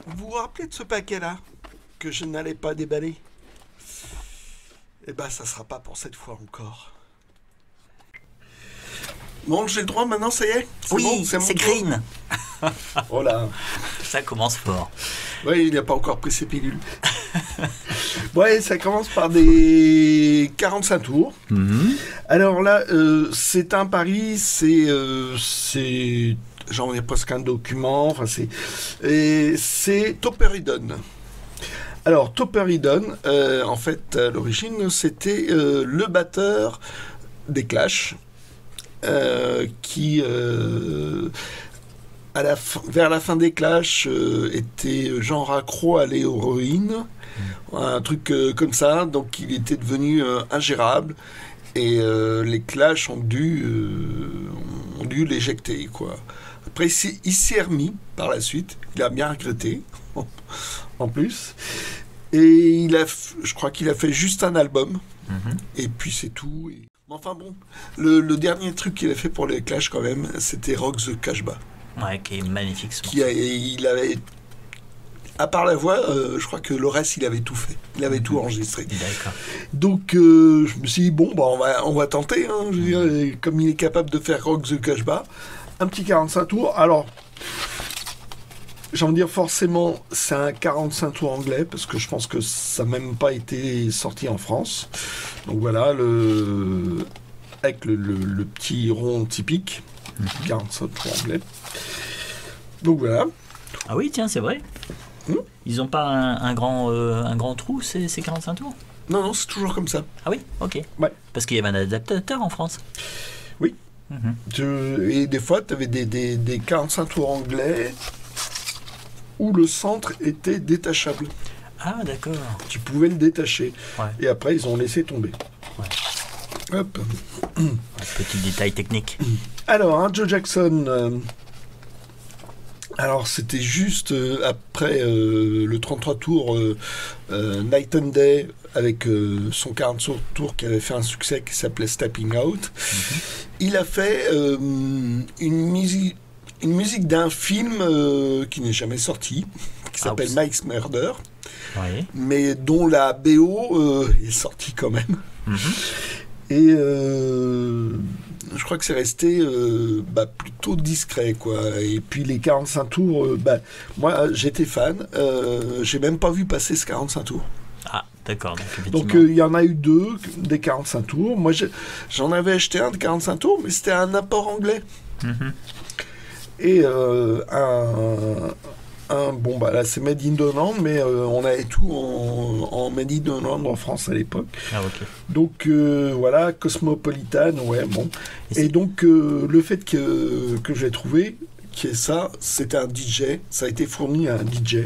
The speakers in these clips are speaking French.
Vous vous rappelez de ce paquet-là que je n'allais pas déballer? Eh ben, ça sera pas pour cette fois encore. Bon, j'ai le droit maintenant, ça y est? Oui, bon, c'est mon tour. Green. Oh là. Ça commence fort. Oui, il n'a pas encore pris ses pilules. Ouais, ça commence par des 45 tours. Alors là, c'est un pari, c'est j'en ai presque un document. Enfin, c'est Topperidon. Alors, Topperidon, en fait, à l'origine, c'était le batteur des Clash, qui vers la fin des Clash était genre accro à l'héroïne, un truc comme ça, donc il était devenu ingérable et les Clash ont dû l'éjecter, quoi. Après il s'y est remis par la suite, il a bien regretté en plus, et je crois qu'il a fait juste un album et puis c'est tout. Enfin bon, le dernier truc qu'il a fait pour les Clash quand même, c'était Rock the Casbah. Ouais, qui est magnifique. Il avait, à part la voix, je crois que le reste, il avait tout fait. Il avait tout enregistré. D'accord. Donc, je me suis dit, bon, bah, on va tenter. Hein, je veux dire, comme il est capable de faire Rock the Casbah, un petit 45 tours. Alors, j'ai envie de dire, forcément, c'est un 45 tours anglais, parce que je pense que ça n'a même pas été sorti en France. Donc voilà, avec le petit rond typique, 45 tours anglais. Donc voilà. Ah oui, tiens, c'est vrai. Ils n'ont pas un grand trou, ces 45 tours? Non, c'est toujours comme ça. Ah oui, ok. Ouais. Parce qu'il y avait un adaptateur en France. Oui. Et des fois, tu avais des 45 tours anglais où le centre était détachable. Ah, d'accord. Tu pouvais le détacher. Ouais. Et après, ils ont laissé tomber. Ouais. Hop. Petit détail technique. Alors, Joe Jackson... alors, c'était juste après le 33 tours Night and Day avec son 45 tours qui avait fait un succès qui s'appelait Stepping Out. Il a fait une musique d'un film qui n'est jamais sorti, qui s'appelle Mike's Murder, mais dont la BO est sortie quand même. Et je crois que c'est resté plutôt discret, quoi. Et puis les 45 tours, moi j'étais fan, j'ai même pas vu passer ce 45 tours. Ah, d'accord. Donc il y en a eu deux des 45 tours. Moi j'en avais acheté un de 45 tours, mais c'était un apport anglais. Et bon, là c'est Made in Holland, mais on avait tout en Made in Holland en France à l'époque. Ah, ok. Donc voilà, Cosmopolitan, ouais, bon. Et donc le fait que j'ai trouvé, qui est ça, c'était un DJ, ça a été fourni à un DJ.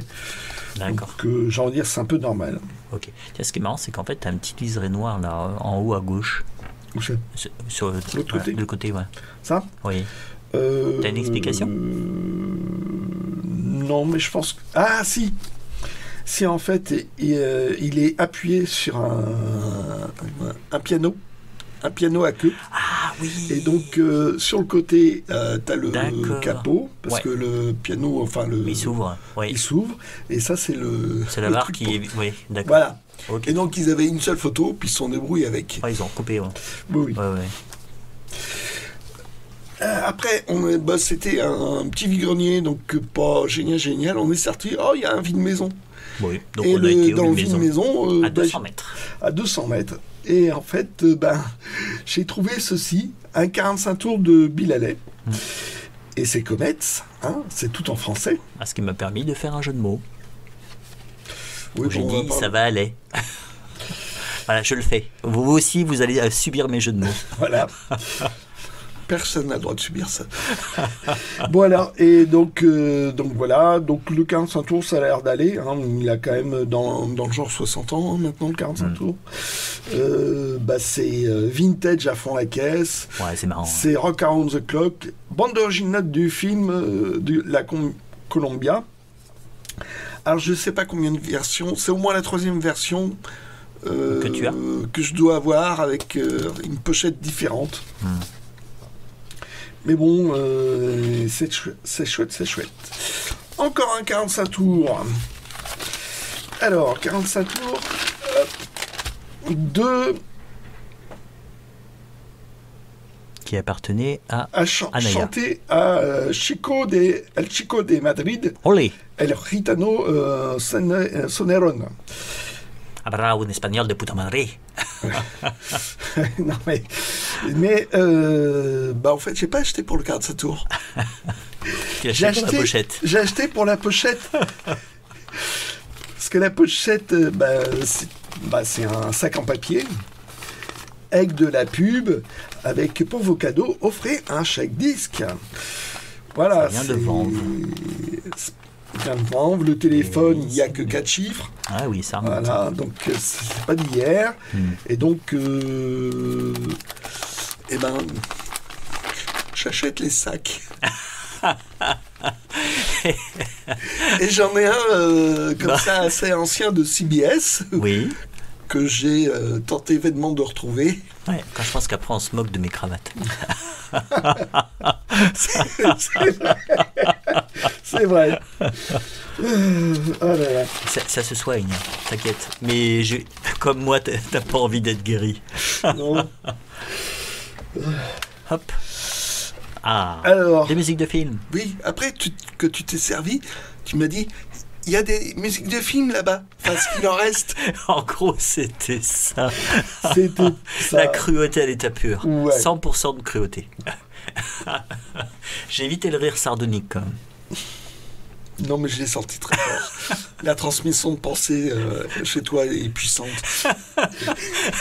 D'accord. Donc j'ai envie de dire, c'est un peu normal. Ok. Tiens, ce qui est marrant, c'est qu'en fait, tu as un petit liseré noir là, en haut à gauche. Où c'est? Sur l'autre côté. De l'autre côté, ouais. Ça? Oui. T'as une explication? Non, mais je pense que... Ah, si! Si, en fait, il est appuyé sur un piano. Un piano à queue. Ah oui! Et donc, sur le côté, t'as le capot, parce Ouais. que le piano, enfin, Il s'ouvre, oui. il s'ouvre. Et ça, c'est C'est la le barre truc qui pour- est... Oui, d'accord. Voilà. Ok. Et donc, ils avaient une seule photo, puis ils se sont débrouillés avec. Ouais, ils ont coupé, ouais. Oui, oui. Ouais. Après, c'était un petit vide-grenier, donc pas génial. On est sorti, il y a un vide-maison. Oui, donc Et on a été dans au le vide-maison. vide-maison, À 200 mètres. à 200 mètres. Et en fait, j'ai trouvé ceci, un 45 tours de Bill Haley. Et c'est Comets, hein, c'est tout en français. Ah, ce qui m'a permis de faire un jeu de mots. Oui, J'ai bon, on dit, va pas- ça va aller. Voilà, je le fais. Vous aussi, vous allez subir mes jeux de mots. Voilà. Personne n'a le droit de subir ça. Bon alors, et donc voilà, donc le 45 tours, ça a l'air d'aller. Hein, il a quand même dans le genre 60 ans hein, maintenant, le 45 tours. C'est vintage à fond la caisse. Ouais, c'est marrant. C'est Rock Around the Clock. Bande originale du film de la Columbia. Alors je sais pas combien de versions, c'est au moins la 3e version que tu as que je dois avoir avec une pochette différente. Mais bon, c'est chouette. Encore un 45 tours. Alors, 45 tours de... Qui appartenait à Anaya. Chanté à El Chico de Madrid, Olé. El Gitano Soneron. Habla un espagnol de puta madre. Non mais en fait, j'ai pas acheté pour le 45 tours. Tu as acheté pour la pochette. J'ai acheté pour la pochette. Parce que la pochette, c'est un sac en papier avec de la pub, avec pour vos cadeaux, offrez un chèque disque. Voilà. Ça vient de vendre. Vient de vendre. Le téléphone, il n'y a que 4 chiffres. Ah oui, ça remonte. Voilà, donc c'est pas d'hier. Et donc, j'achète les sacs. Et j'en ai un comme ça assez ancien de CBS. Oui. Que j'ai tenté vainement de retrouver. Ouais, quand je pense qu'après on se moque de mes cravates. C'est vrai. Oh là là. Ça se soigne, t'inquiète. Mais comme moi, t'as pas envie d'être guéri. Non. Hop. Ah. Alors, des musiques de films. Oui, après que tu t'es servi, tu m'as dit, il y a des musiques de films là-bas. Enfin, ce qu'il en reste. En gros, c'était ça. C'était ça. La cruauté à l'état pur. Ouais. 100% de cruauté. J'ai évité le rire sardonique quand même. Non, mais je l'ai senti très fort. La transmission de pensée chez toi est puissante.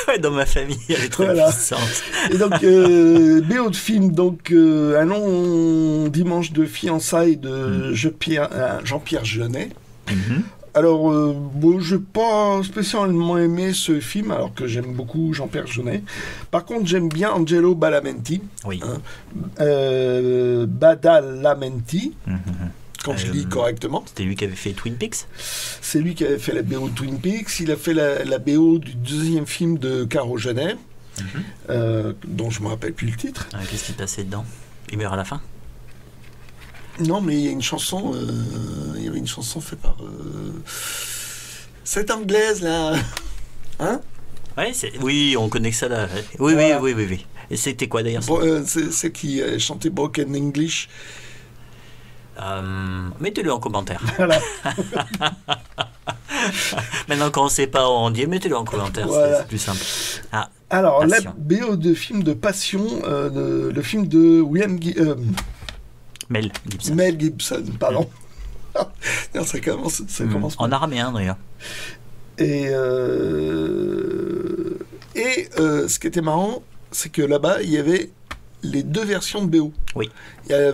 Ouais, dans ma famille, elle est très puissante. Et donc, BO de film, donc un long dimanche de fiançailles de Jean-Pierre Jeunet. Alors, je n'ai pas spécialement aimé ce film, alors que j'aime beaucoup Jean-Pierre Jeunet. Par contre, j'aime bien Angelo Badalamenti. Oui. Badalamenti. Quand je lis correctement. C'était lui qui avait fait Twin Peaks. C'est lui qui avait fait la BO de Twin Peaks. Il a fait la BO du deuxième film de Caro Jeunet, dont je ne me rappelle plus le titre. Qu'est-ce qui passait dedans? Il meurt à la fin? Non, mais il y a une chanson. Il y avait une chanson faite par cette anglaise là. Hein? Ouais, oui, on connaît que ça là. Oui, voilà. oui. Et c'était quoi d'ailleurs? C'est qui chantait Broken English. Mettez-le en commentaire. Voilà. Maintenant qu'on ne sait pas où on dit, mettez-le en commentaire, voilà. C'est plus simple. Alors, Passion. La BO de film de Passion, le film de Mel Gibson. Mel Gibson, pardon. Non, ça commence en araméen d'ailleurs. Et ce qui était marrant, c'est que là-bas, il y avait les deux versions de BO. Oui. Il y a la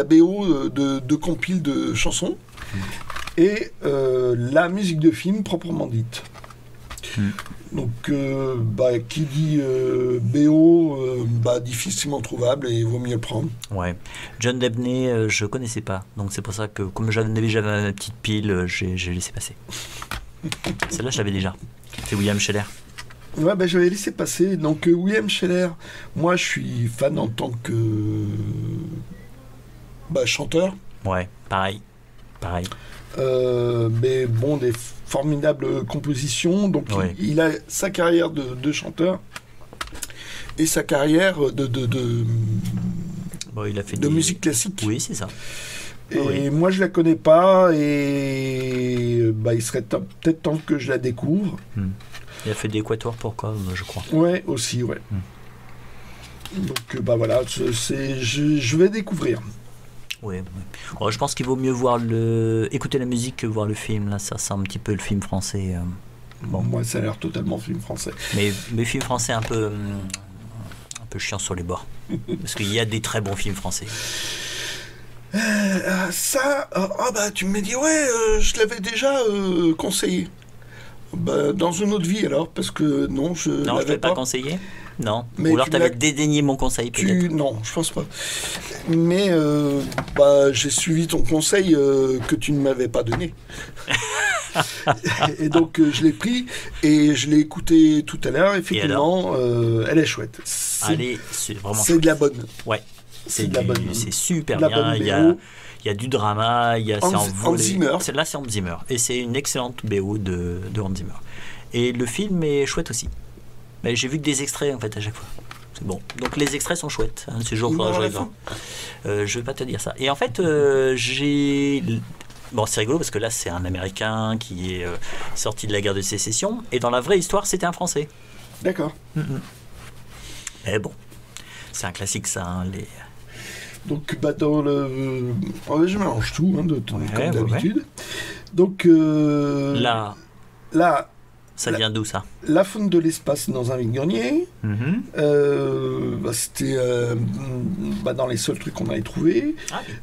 BO de compile de chansons et la musique de film proprement dite. Donc, qui dit BO, difficilement trouvable et il vaut mieux le prendre. Ouais. John Debney, je connaissais pas. Donc c'est pour ça que, comme j'avais déjà ma petite pile, j'ai laissé passer. Celle-là, je l'avais déjà. C'est William Scheller. Ouais, j'avais laissé passer. Donc, William Scheller, moi, je suis fan en tant que chanteur. Ouais, pareil. Mais bon, des formidables compositions. Donc, ouais. il a sa carrière de chanteur et sa carrière il a fait de musique classique. Oui, c'est ça. Et moi, je la connais pas et il serait peut-être temps que je la découvre. Il a fait des quatuors pour quoi, je crois. Ouais, aussi, ouais. Donc, voilà, je vais découvrir. Oui. Oh, je pense qu'il vaut mieux écouter la musique que voir le film. Là, ça sent un petit peu le film français. Bon. Moi, ça a l'air totalement film français. Mais film français un peu chiant sur les bords. Parce qu'il y a des très bons films français. Tu me dis, je l'avais déjà conseillé. Dans une autre vie alors, parce que non, je ne l'avais pas conseillé. Non. Mais ou alors tu avais dédaigné mon conseil peut-être. Non, je pense pas. Mais j'ai suivi ton conseil que tu ne m'avais pas donné. Et donc je l'ai pris et je l'ai écouté tout à l'heure. Effectivement, elle est chouette. C'est vraiment de la bonne. Ouais. C'est de la bonne. C'est super bien. Il y Il y a du drama, c'est Hans Zimmer. Là, c'est Hans Zimmer. Et c'est une excellente BO de Hans Zimmer. Et le film est chouette aussi. Mais j'ai vu que des extraits, en fait, à chaque fois. C'est bon. Donc, les extraits sont chouettes. Hein, ces jours, je vais pas te dire ça. Et en fait, Bon, c'est rigolo parce que là, c'est un Américain qui est sorti de la guerre de sécession. Et dans la vraie histoire, c'était un Français. D'accord. Mais bon, c'est un classique, ça. Hein, Donc, dans le... je mélange tout, hein, comme d'habitude. Ouais. Donc, là, ça vient d'où, ça? La faune de l'espace dans un vide-grenier. C'était dans les seuls trucs qu'on avait trouvés. Ah oui.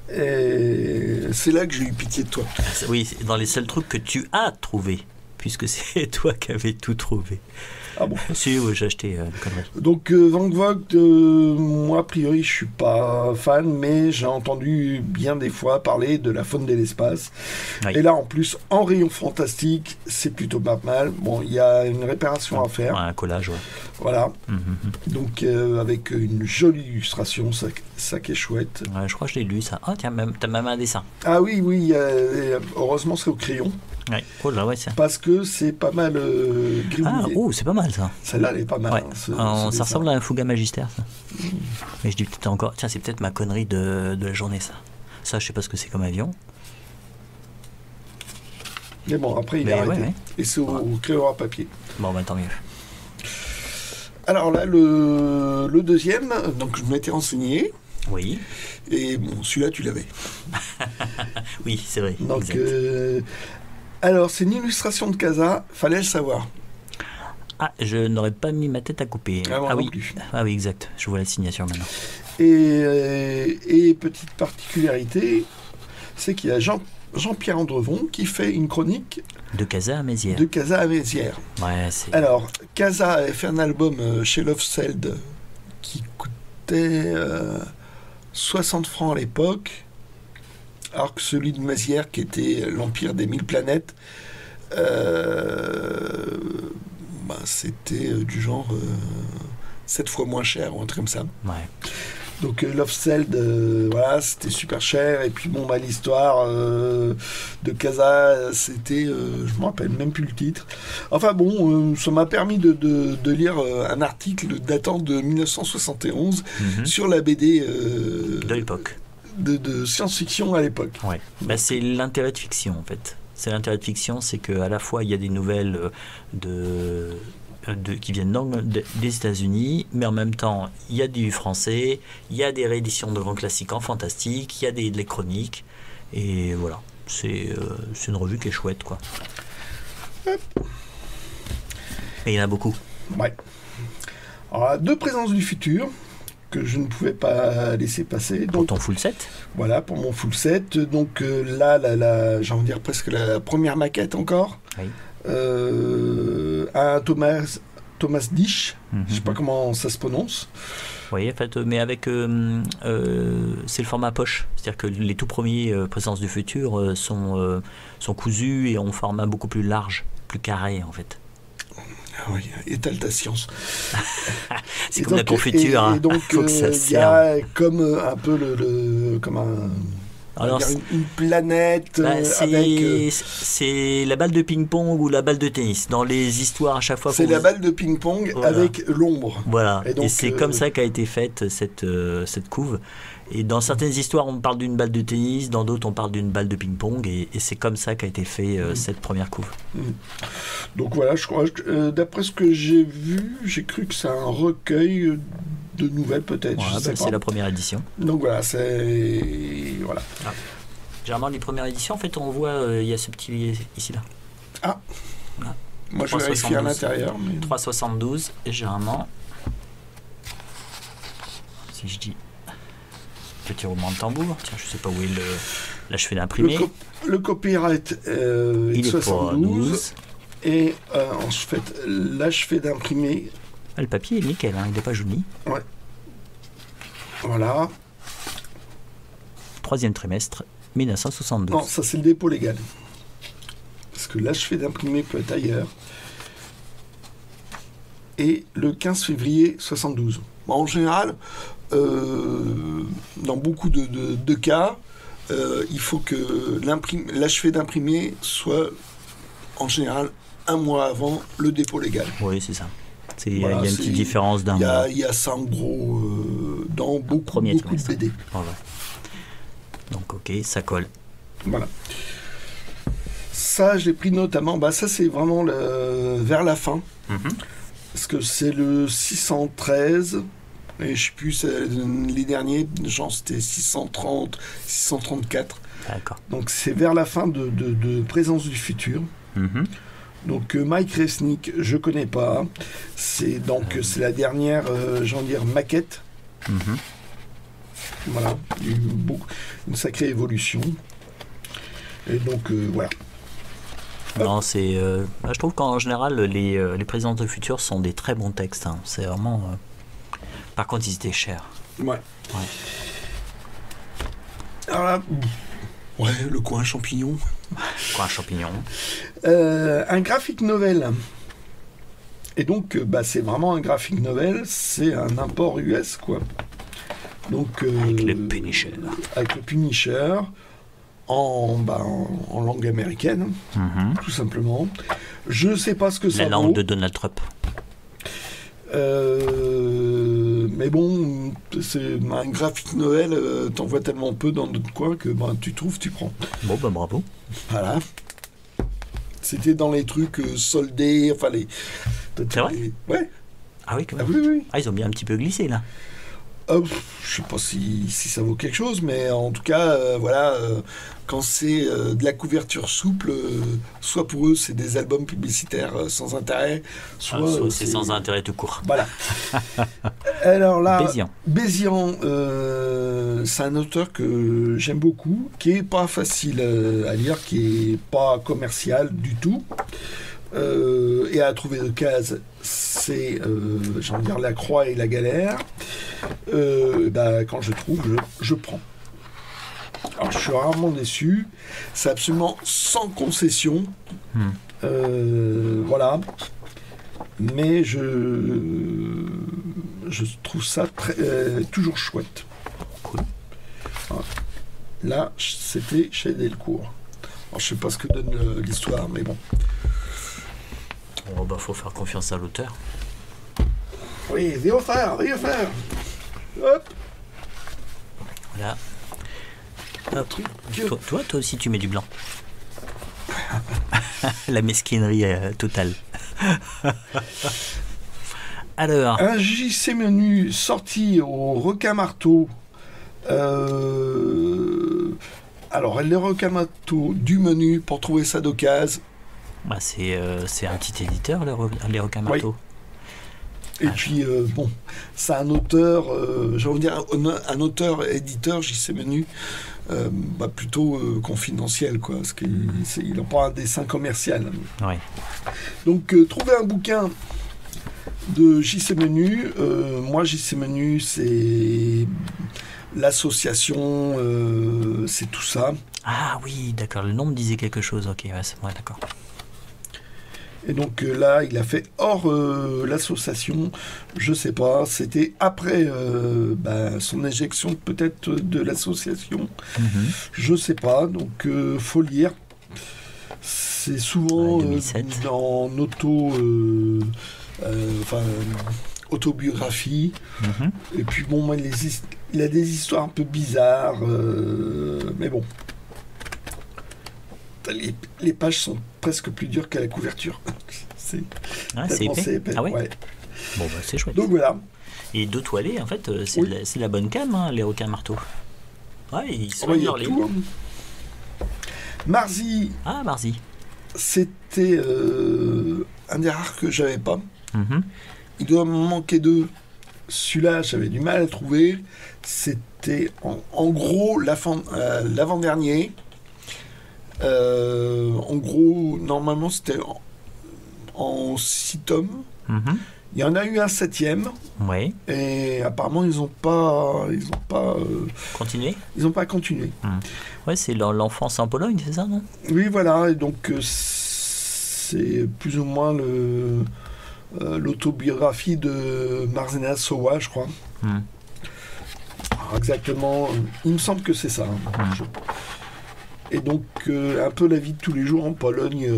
Et c'est là que j'ai eu pitié de toi. Oui, c'est dans les seuls trucs que tu as trouvés, puisque c'est toi qui avais tout trouvé. Ah bon? Si, oui, j'ai acheté une connerie. Donc Van Vogt, moi a priori je suis pas fan, mais j'ai entendu bien des fois parler de la faune de l'espace. Oui. Et là en plus, en rayon fantastique, c'est plutôt pas mal. Bon, il y a une réparation à faire. Ouais, un collage, ouais. Voilà. Donc avec une jolie illustration, ça qui est chouette. Ouais, je crois que je l'ai lu ça. Ah tiens, t'as même un dessin. Ah oui, heureusement c'est au crayon. Ouais. Oh là, ouais, parce que c'est pas mal gribouillé. Ah, c'est pas mal ça. Celle-là, elle est pas mal. Ouais. Ça ressemble à un Fouga Magister, ça. Mais je dis peut-être encore. Tiens, c'est peut-être ma connerie de la journée, ça. Ça, je sais pas ce que c'est comme avion. Mais bon, après, il est arrêté. Ouais. Et c'est au crayon à papier. Bon, tant mieux. Alors là, le deuxième, donc je m'étais renseigné. Oui. Et bon, celui-là, tu l'avais. Oui, c'est vrai. Donc, alors, c'est une illustration de Casa, fallait le savoir. Ah, je n'aurais pas mis ma tête à couper. Oui. Plus. Ah oui, exact. Je vois la signature maintenant. Et petite particularité, c'est qu'il y a Jean-Pierre Andrevon qui fait une chronique de Casa à Mézières. Ouais, alors, Casa avait fait un album chez Love Seld qui coûtait 60 francs à l'époque. Alors que celui de Mézières, qui était l'Empire des 1000 planètes, c'était du genre 7 fois moins cher ou un truc comme ça. Ouais. Donc Love Seld, voilà, c'était super cher. Et puis bon, l'histoire de Casa, c'était, je me rappelle même plus le titre. Enfin bon, ça m'a permis de lire un article datant de 1971 sur la BD de l'époque. De science-fiction à l'époque. Ouais. C'est l'intérêt de fiction en fait. C'est l'intérêt de fiction, c'est qu'à la fois il y a des nouvelles qui viennent des États-Unis, mais en même temps il y a du français, il y a des rééditions de grands classiques en fantastique, il y a des chroniques, et voilà. C'est une revue qui est chouette, quoi. Et il y en a beaucoup. Ouais. Alors, deux présences du futur que je ne pouvais pas laisser passer. Donc, pour ton full set? Voilà, pour mon full set. Donc là, j'ai envie de dire presque la première maquette encore. Oui. Un Thomas Disch, je ne sais pas comment ça se prononce. Oui, en fait, mais avec... c'est le format poche. C'est-à-dire que les tout premiers Présences du futur sont cousus et ont un format beaucoup plus large, plus carré, en fait. Ah oui, étale ta science. C'est comme la confiture, hein. Et donc, il y a comme un peu comme un... Alors, une planète avec... C'est la balle de ping-pong ou la balle de tennis. Dans les histoires, à chaque fois... C'est la balle de ping-pong avec l'ombre. Voilà, et c'est comme ça qu'a été faite cette couve. Et dans certaines histoires, on parle d'une balle de tennis, dans d'autres, on parle d'une balle de ping-pong, et c'est comme ça qu'a été fait cette première couve. Donc voilà, je crois, d'après ce que j'ai vu, j'ai cru que c'est un recueil de nouvelles peut-être. Ouais, c'est la première édition. Donc voilà, c'est... Voilà. Ah. Généralement, les premières éditions, en fait, on voit, il y a ce petit ici-là. Ah. Voilà. Moi, je vérifie à l'intérieur. Mais... 3,72, et généralement, si je dis petit roulement de tambour, tiens, je sais pas où est l'achevé d'imprimer. Le copyright il est 72. Et en fait, l'achevé d'imprimer... Le papier est nickel, hein, il n'est pas jauni. Ouais. Voilà. 3e trimestre, 1972. Non, ça c'est le dépôt légal. Parce que l'achevé d'imprimer peut être ailleurs. Et le 15 février 72. Bon, en général, dans beaucoup de cas, il faut que l'achevé d'imprimer soit en général un mois avant le dépôt légal. Oui, c'est ça. Il Voilà, y a une petite différence d'un mois. Il y a ça en gros dans beaucoup de BD. Voilà. Donc ok, ça colle. Voilà. Ça, je l'ai pris notamment, ça c'est vraiment vers la fin. Parce que c'est le 613, et je sais plus, les derniers, genre c'était 630, 634. D'accord. Donc c'est vers la fin de Présence du futur. Donc Mike Resnick, je connais pas. C'est la dernière, maquette. Voilà, une sacrée évolution. Et donc voilà. Non, je trouve qu'en général les Présences du futur sont des très bons textes. Hein. C'est vraiment. Par contre, ils étaient chers. Ouais. Alors là, le coin champignon. Coin champignon. Un graphic novel. Et donc, c'est vraiment un graphic novel. C'est un import US, quoi. Donc, avec le Punisher. Avec le Punisher. En langue américaine, tout simplement. Je ne sais pas ce que ça vaut. La langue de Donald Trump. Mais bon, c'est un graphic novel, t'en vois tellement peu dans notre coin que tu trouves, tu prends. Bon, bravo. Voilà. C'était dans les trucs soldés, enfin les... C'est vrai ? Ouais. Ah oui, quand même. Oui. Ah, ils ont bien un petit peu glissé, là. Je sais pas si ça vaut quelque chose, mais en tout cas, quand c'est de la couverture souple, soit pour eux c'est des albums publicitaires sans intérêt, soit c'est sans intérêt tout court. Voilà. Alors là, Bézian, c'est un auteur que j'aime beaucoup, qui est pas facile à lire, qui est pas commercial du tout. Et à trouver de cases, c'est la croix et la galère. Quand je trouve, je prends. Alors je suis rarement déçu. C'est absolument sans concession. Voilà. Mais je trouve ça toujours chouette. Cool. Voilà. Là, c'était chez Delcourt. Alors, je sais pas ce que donne l'histoire, mais bon. Faut faire confiance à l'auteur. Oui, viens faire. Hop. Voilà. Hop. Toi aussi, tu mets du blanc. La mesquinerie totale. Alors. Un JC menu sorti au requin-marteau. Alors, le requin-marteau du menu pour trouver ça d'occasion. C'est un petit éditeur, les requins-marteaux. Oui. Et puis, c'est un auteur, un auteur-éditeur, JC Menu, plutôt confidentiel, quoi, parce qu'il n'a pas un dessin commercial. Oui. Donc, trouver un bouquin de JC Menu, moi, JC Menu, c'est l'association, c'est tout ça. Ah oui, d'accord, le nom me disait quelque chose, ok, c'est moi, d'accord. Et donc là, il a fait hors l'association, je sais pas, c'était après son éjection peut-être de l'association, je sais pas, donc faut lire. C'est souvent en autobiographie, et puis bon, il a des histoires un peu bizarres, mais bon. Les pages sont presque plus dures qu'à la couverture. C'est épais. Ah ouais, ouais. Bon, c'est chouette. Donc voilà. Et De Toilé, en fait, c'est la bonne cam, les requins-marteaux. Ouais, ils sont dans les livres. Marzi. Ah, Marzi. C'était un des rares que j'avais pas. Il doit me manquer deux. Celui-là, j'avais du mal à le trouver. C'était en gros l'avant-dernier. En gros, normalement, c'était en 6 tomes. Il y en a eu un 7e. Oui. Et apparemment, ils n'ont pas continué. Ils n'ont pas continué. Ouais, c'est l'enfance en Pologne, c'est ça, non? Oui, voilà. Et donc, c'est plus ou moins l'autobiographie de Marzena Sowa, je crois. Alors, exactement, il me semble que c'est ça. Hein. Et donc, un peu la vie de tous les jours en Pologne.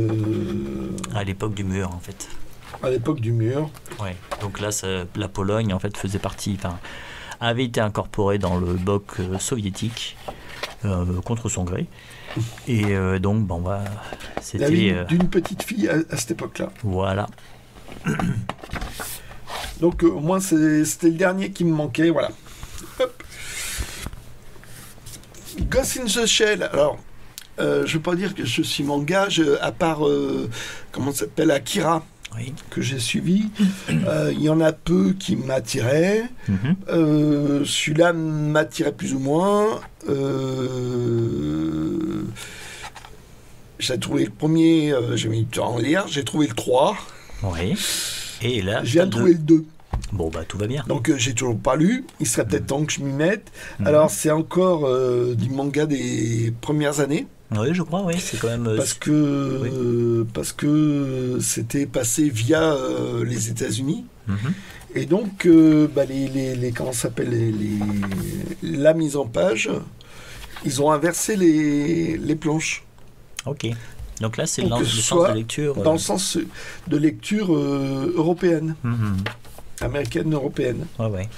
À l'époque du mur, en fait. À l'époque du mur. Ouais. Donc là, la Pologne, en fait, faisait partie, avait été incorporée dans le bloc soviétique contre son gré. Et donc, c'était... La vie d'une petite fille à cette époque-là. Voilà. Donc, au moins, c'était le dernier qui me manquait, voilà. Hop. Ghost in the Shell, alors... je ne veux pas dire que je suis manga, à part, comment ça s'appelle, Akira, oui. Que j'ai suivi. Il y en a peu qui m'attiraient. Celui-là m'attirait plus ou moins. J'ai trouvé le premier, j'ai mis du temps à lire, j'ai trouvé le 3. Oui. Et là, je viens de trouver le 2. Bon, tout va bien. Donc, j'ai toujours pas lu. Il serait peut-être temps que je m'y mette. Alors, c'est encore du manga des premières années. Oui, je crois, oui. C'est quand même... Parce que c'était passé via les États-Unis. Et donc, comment ça s'appelle, la mise en page, ils ont inversé les planches. Ok. Donc là, c'est le sens de lecture... Dans le sens de lecture européenne. Américaine, européenne. Ouais.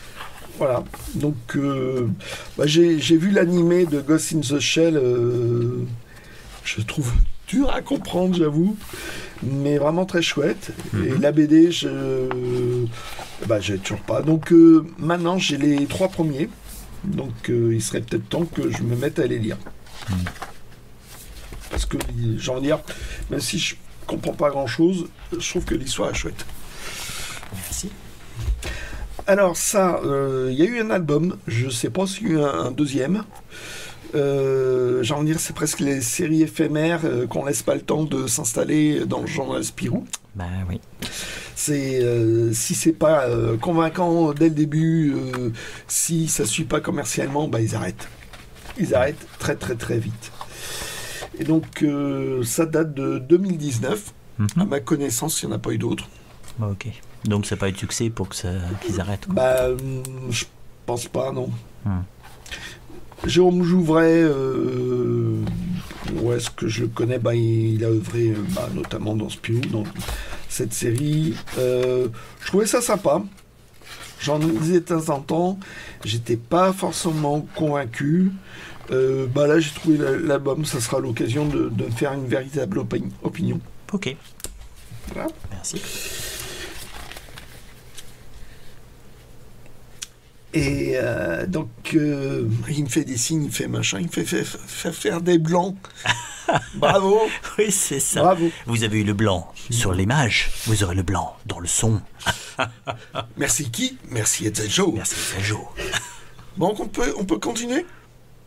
Voilà. Donc, j'ai vu l'animé de Ghost in the Shell. Je trouve dur à comprendre, j'avoue. Mais vraiment très chouette. Et la BD, j'ai toujours pas. Donc, maintenant, j'ai les 3 premiers. Donc, il serait peut-être temps que je me mette à les lire. Parce que, j'ai envie de dire, même si je comprends pas grand-chose, je trouve que l'histoire est chouette. Merci. Alors ça, il y a eu un album, je ne sais pas s'il y a eu un deuxième. J'ai envie de dire, c'est presque les séries éphémères qu'on laisse pas le temps de s'installer dans le genre Spirou. Oui. C'est si c'est pas convaincant dès le début, si ça suit pas commercialement, ils arrêtent. Ils arrêtent très très très vite. Et donc ça date de 2019. À ma connaissance, il n'y en a pas eu d'autres. Ok. Donc ça n'a pas eu de succès pour qu'ils arrêtent. Je pense pas, non. Jérôme Jouvray, où est-ce que je le connais, il a œuvré notamment dans Spirou, dans cette série. Je trouvais ça sympa. J'en lisais de temps en temps. J'étais pas forcément convaincu. Là, j'ai trouvé l'album. Ça sera l'occasion de me faire une véritable opinion. Ok. Voilà. Merci. Et donc, il me fait des signes, il fait machin, il me fait faire des blancs. Bravo. Oui, c'est ça. Bravo. Vous avez eu le blanc sur l'image, vous aurez le blanc dans le son. Merci qui? Merci Edzajo. Merci Edzajo. Bon, on peut continuer?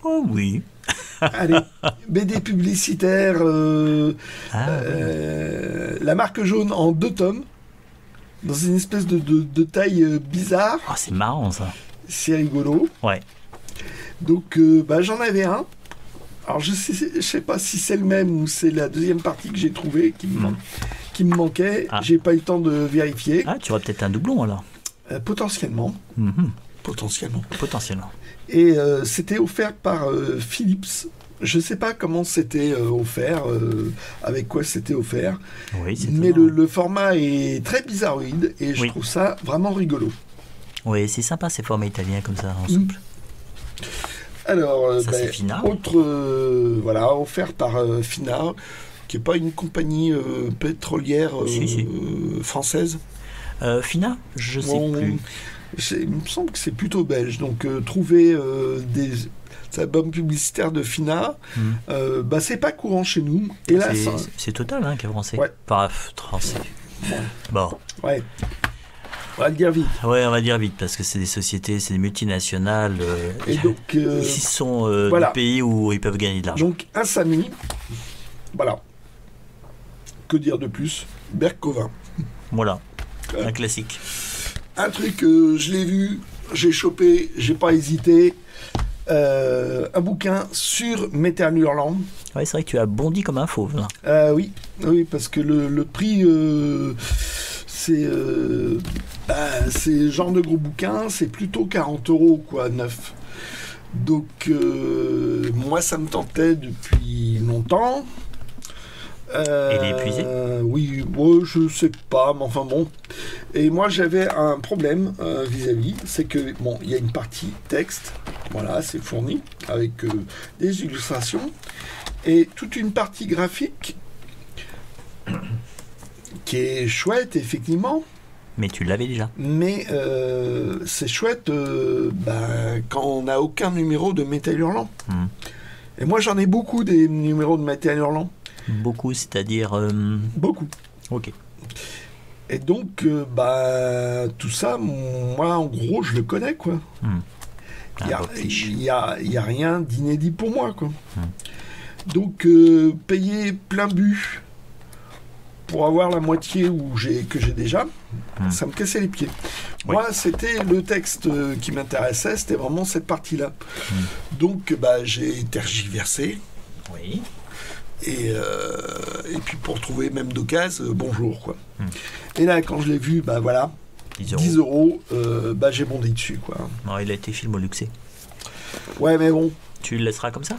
Oh oui. Allez, BD publicitaire, La Marque Jaune en 2 tomes, dans une espèce de taille bizarre. Oh, c'est marrant ça. C'est rigolo. Ouais. Donc, j'en avais un. Alors, je sais pas si c'est le même ou c'est la deuxième partie que j'ai trouvée qui me manquait. J'ai pas eu le temps de vérifier. Ah, tu aurais peut-être un doublon alors. Potentiellement. Potentiellement. Et c'était offert par Philips. Je sais pas comment c'était offert, avec quoi c'était offert. Oui, mais le format est très bizarroïde et je trouve ça vraiment rigolo. Oui, c'est sympa ces formats italiens comme ça, en souple. Alors, c'est Fina. Autre, offert par Fina, qui n'est pas une compagnie pétrolière française. Fina, je sais plus. Il me semble que c'est plutôt belge. Donc, trouver des albums publicitaires de Fina, c'est pas courant chez nous. Et là, c'est Total qui est français. Ouais. Français. Bon. Ouais. On va le dire vite. Ouais, on va dire vite, parce que c'est des sociétés, c'est des multinationales. Et donc, ils sont des pays où ils peuvent gagner de l'argent. Donc, un Samy, voilà. Que dire de plus? Bercovin. Voilà, un classique. Un truc, je l'ai vu, j'ai chopé, j'ai pas hésité. Un bouquin sur Metal Hurlant. Ouais, c'est vrai que tu as bondi comme un fauve. Là. Oui, parce que le prix, c'est le genre de gros bouquin, c'est plutôt 40 €, quoi, neuf. Donc, moi, ça me tentait depuis longtemps. Il est épuisé ? Oui, ouais, je sais pas, mais enfin bon. Et moi, j'avais un problème vis-à-vis, c'est que, bon, il y a une partie texte, voilà, c'est fourni, avec des illustrations, et toute une partie graphique qui est chouette, effectivement. Mais tu l'avais déjà. Mais c'est chouette quand on n'a aucun numéro de Métal Hurlant. Et moi, j'en ai beaucoup des numéros de Métal Hurlant. Beaucoup, c'est-à-dire... Beaucoup. Ok. Et donc, tout ça, moi, en gros, je le connais, quoi. Il y a rien d'inédit pour moi, quoi. Donc, payer plein but pour avoir la moitié que j'ai déjà, ça me cassait les pieds. Oui. Moi, c'était le texte qui m'intéressait, c'était vraiment cette partie-là. Donc, j'ai tergiversé. Oui. Et puis pour trouver même d'occasion, bonjour, quoi. Et là, quand je l'ai vu, 10 euros, j'ai bondé dessus, quoi. Non, il a été filmoluxé. Ouais, mais bon. Tu le laisseras comme ça ?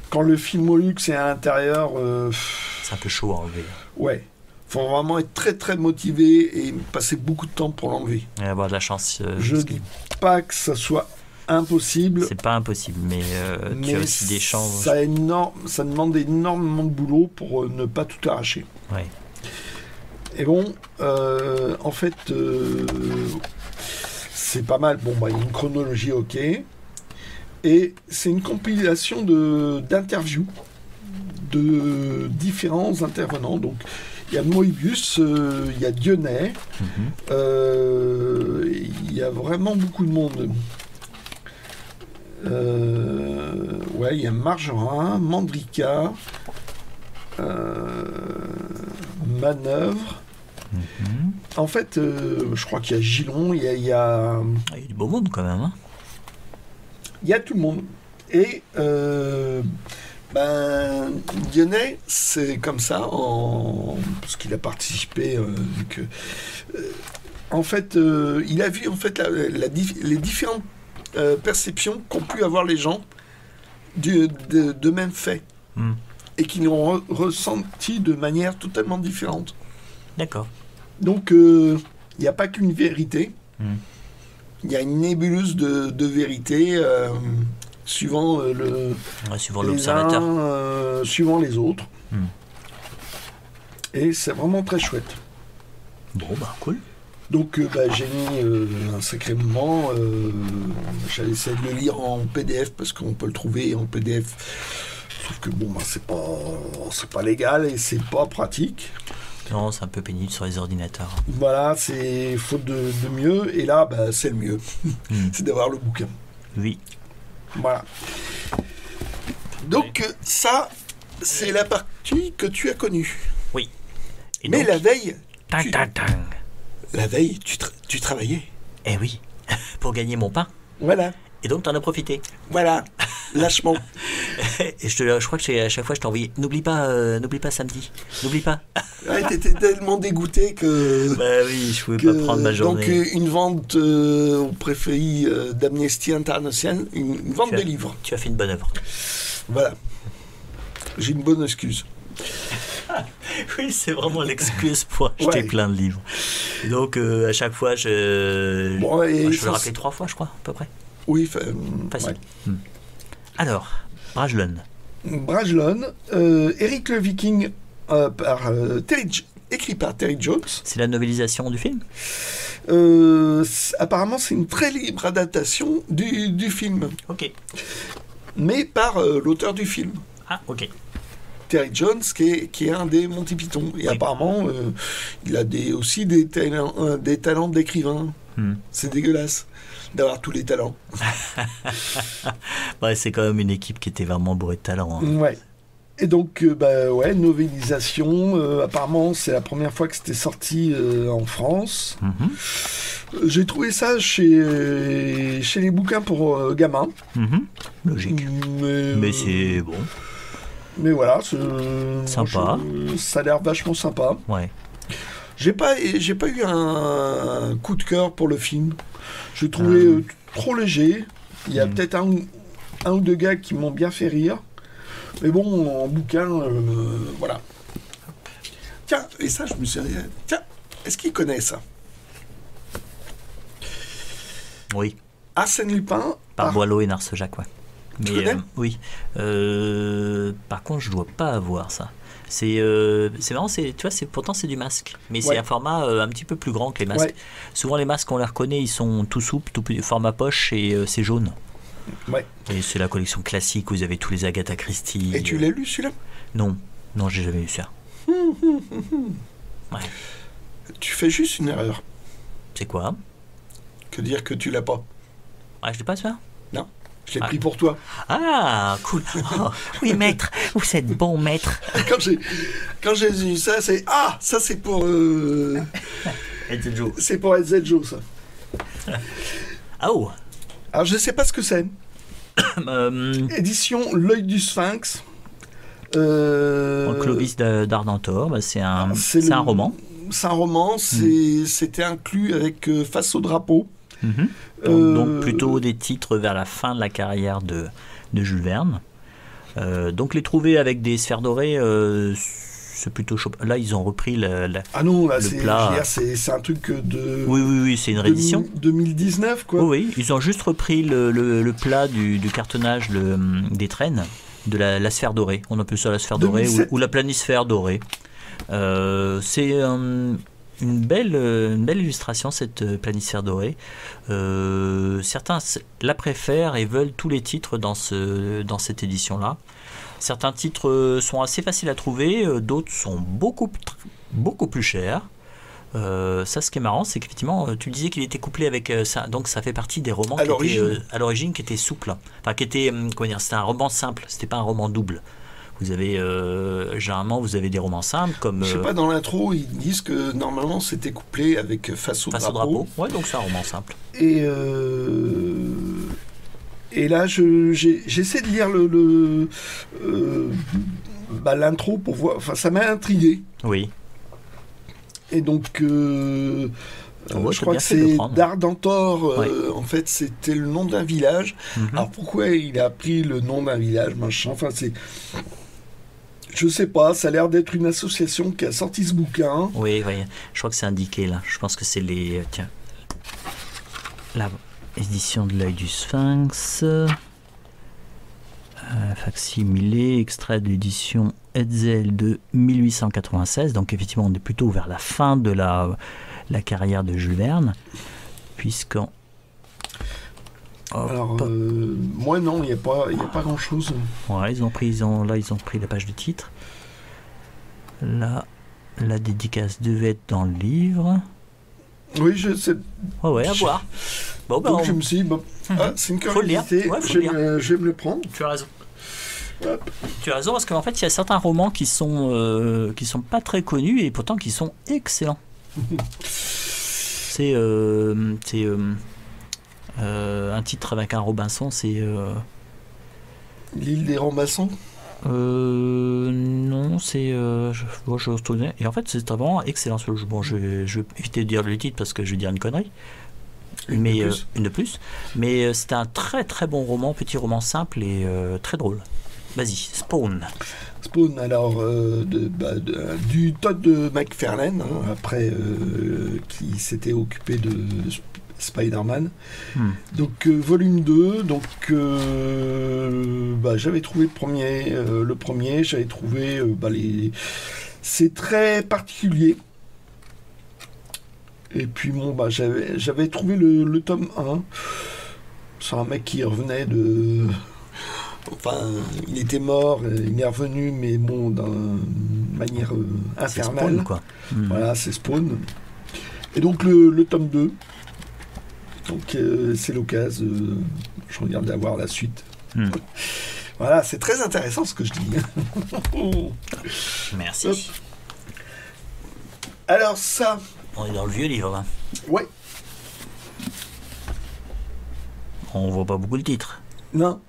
Quand le Filmolux est à l'intérieur... c'est un peu chaud à enlever. Ouais. Faut vraiment être très très motivé et passer beaucoup de temps pour l'enlever. Et avoir de la chance. Je dis pas que ça soit impossible. C'est pas impossible, mais tu as aussi des chances. Ça demande énormément de boulot pour ne pas tout arracher. Ouais. Et bon, en fait, c'est pas mal. Bon, il y a une chronologie, ok. Et c'est une compilation d'interviews de différents intervenants. Donc, il y a Moebius, il y a Dionnet, il y a vraiment beaucoup de monde. Il y a Margerin, Mandrika, Manœuvre. En fait, je crois qu'il y a Gilon, il y a du beau monde quand même. Hein. Il y a tout le monde. Et Dionnet, c'est comme ça, parce qu'il a participé. En fait, il a vu en fait les différentes perceptions qu'ont pu avoir les gens de même fait. Et qui l'ont ressenti de manière totalement différente. D'accord. Donc, il n'y a pas qu'une vérité. Il y a une nébuleuse de vérité suivant suivant l'observateur. Suivant les autres. Et c'est vraiment très chouette. Bon, cool. Donc, j'ai mis un sacré moment. J'allais essayer de le lire en PDF parce qu'on peut le trouver en PDF. Sauf que c'est pas légal et c'est pas pratique. Non, c'est un peu pénible sur les ordinateurs. Voilà, c'est faute de mieux. Et là, c'est le mieux. C'est d'avoir le bouquin. Oui. Voilà. Donc, ça, c'est la partie que tu as connue. Oui. Et mais donc, la veille... La veille, tu travaillais. Eh oui, pour gagner mon pain. Voilà. Et donc, t'en as profité. Voilà, lâchement. Et je crois que à chaque fois, je t'ai envoyé. N'oublie pas samedi. N'oublie pas. Ouais, t'étais tellement dégoûté que... oui, je pouvais pas prendre ma journée. Donc, une vente au préfet d'Amnesty International, une vente de livres. Tu as fait une bonne œuvre. Voilà. J'ai une bonne excuse. Oui, c'est vraiment l'excuse pour acheter plein de livres. Et donc, à chaque fois, je vais le rappeler 3 fois, je crois, à peu près. Oui, facile. Ouais. Alors, Brajlon, Eric le Viking, écrit par Terry Jones. C'est la novélisation du film ? Apparemment, c'est une très libre adaptation du film. Ok. Mais par l'auteur du film. Ah, ok. Terry Jones, qui est un des Monty Python. Et apparemment, il a aussi des talents d'écrivain. C'est dégueulasse d'avoir tous les talents. C'est quand même une équipe qui était vraiment bourrée de talent. Hein. Ouais. Et donc, novélisation. Apparemment, c'est la première fois que c'était sorti en France. J'ai trouvé ça chez les bouquins pour gamins. Logique. Mais c'est bon. Mais voilà, sympa. Ça a l'air vachement sympa. Ouais. J'ai pas eu un coup de cœur pour le film. J'ai trouvé trop léger. Il y a peut-être un ou deux gars qui m'ont bien fait rire. Mais bon, en bouquin, voilà. Tiens, et ça, je me suis dit, tiens, est-ce qu'il connaît ça? Oui. Arsène Lupin. Par Boileau et Narcejac, ouais. Tu connais oui. Par contre, je dois pas avoir ça. C'est marrant, tu vois, pourtant c'est du masque, mais c'est un format un petit peu plus grand que les masques. Ouais. Souvent les masques, on les reconnaît, ils sont tout souples, tout format poche et c'est jaune. Ouais. Et c'est la collection classique où vous avez tous les Agatha Christie. Et tu l'as lu celui-là? Non, j'ai jamais lu ça. Ouais. Tu fais juste une erreur. C'est quoi? Que dire que tu l'as pas? Ah, je l'ai pas ça? Non, je l'ai pris pour toi. Ah, cool. Oh, oui, maître, vous êtes bon, maître. Quand j'ai vu ça, ça c'est pour Ed Joe. c'est pour Ed Joe, ça. Ah oh. Alors je sais pas ce que c'est. Édition L'œil du Sphinx. Clovis d'Ardentor, c'est un roman. C'est un roman, c'était inclus avec Face au drapeau. Donc plutôt des titres vers la fin de la carrière de Jules Verne. Donc les trouver avec des sphères dorées, c'est plutôt chaud. Là, ils ont repris ah non, là, le plat. C'est un truc de... Oui, c'est une réédition. 2019, quoi. Oui, ils ont juste repris le plat du cartonnage des traînes, de la sphère dorée. On appelle ça la sphère dorée ou la planisphère dorée. C'est une belle illustration, cette planisphère dorée. Certains la préfèrent et veulent tous les titres dans cette édition-là. Certains titres sont assez faciles à trouver, d'autres sont beaucoup plus chers. Ça, ce qui est marrant, c'est qu'effectivement, tu disais qu'il était couplé avec ça, donc ça fait partie des romans qui étaient à l'origine qui étaient souples, enfin qui étaient, c'était un roman simple, c'était pas un roman double. Vous avez généralement vous avez des romans simples comme. Je sais pas, dans l'intro ils disent que normalement c'était couplé avec Face au drapeau. Ouais, donc c'est un roman simple. Et là, j'essaie de lire l'intro pour voir. Enfin, ça m'a intrigué. Oui. Et donc, je crois que c'est d'Ardentor. En fait, c'était le nom d'un village. Alors, pourquoi il a pris le nom d'un village, machin. Enfin, je sais pas. Ça a l'air d'être une association qui a sorti ce bouquin. Oui. Je crois que c'est indiqué là. Je pense que c'est les. Tiens. Là. Édition de l'œil du Sphinx, facsimilé, extrait d'édition Hetzel de 1896, donc effectivement on est plutôt vers la fin de la carrière de Jules Verne, puisqu'en... Alors, moi non, il n'y a pas grand chose. Ouais, ils ont pris la page de titre. Là, la dédicace devait être dans le livre. Oui, je sais. Ouais, à voir. Bon, donc je me suis dit, c'est une curiosité, je vais me le prendre. Tu as raison. Hop. Tu as raison, parce qu'en fait, il y a certains romans qui sont pas très connus et pourtant qui sont excellents. C'est un titre avec un Robinson, c'est... L'île des Robinson. Non, c'est... je retournais. Et en fait, c'est vraiment excellent. Bon, je vais éviter de dire le titre parce que je vais dire une connerie. Une de plus. Mais c'était un très très bon roman, petit roman simple et très drôle. Vas-y, Spawn. Spawn, alors, du Todd de McFarlane, après, qui s'était occupé de Spider-Man. Donc, volume 2. Donc, j'avais trouvé le premier, j'avais trouvé c'est très particulier. Et puis j'avais trouvé le tome 1. C'est un mec qui revenait de... Enfin, il était mort, il est revenu, mais bon, d'une manière infernale. C'est Spawn, quoi. Voilà, c'est Spawn. Et donc le tome 2. Donc c'est l'occasion. Je regarde d'avoir la suite. Voilà, c'est très intéressant ce que je dis. Merci. Hop. Alors ça... On est dans le vieux livre. Hein. Ouais. On voit pas beaucoup le titre. Non.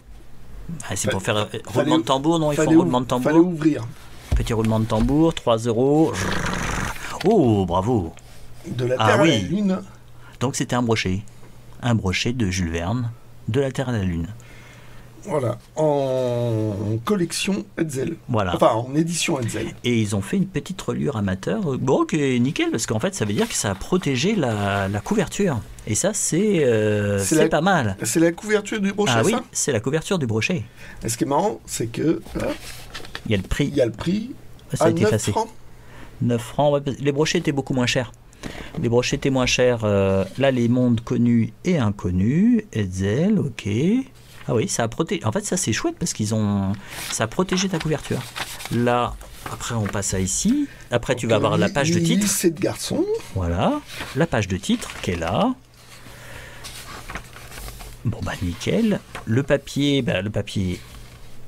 C'est pour faire roulement de tambour, non? Il faut un roulement de tambour. Fallait ouvrir. Petit roulement de tambour, 3 €. Oh, bravo. De la Terre à la Lune. Donc c'était un brochet. un brochet de Jules Verne, de la Terre à la Lune. Voilà, en collection Hetzel. Voilà. Enfin, en édition Hetzel. Et ils ont fait une petite reliure amateur, bon, qui est nickel, parce qu'en fait, ça veut dire que ça a protégé la couverture. Et ça, c'est pas mal. C'est la couverture du brochet, Ah oui, ça c'est la couverture du brochet. Et ce qui est marrant, c'est que là, Il y a le prix. il y a le prix Ça a à été 9 effacé. francs. 9 francs, ouais, les brochets étaient beaucoup moins chers. Les brochets étaient moins chers. Là, les mondes connus et inconnus. Hetzel, ok. Ah oui, ça a protégé. En fait, ça c'est chouette parce ça a protégé ta couverture. Là, après, on passe à ici. Après, tu vas avoir la page de titre. Lycée de garçon. Voilà, la page de titre qui est là. Bon, bah nickel. Le papier.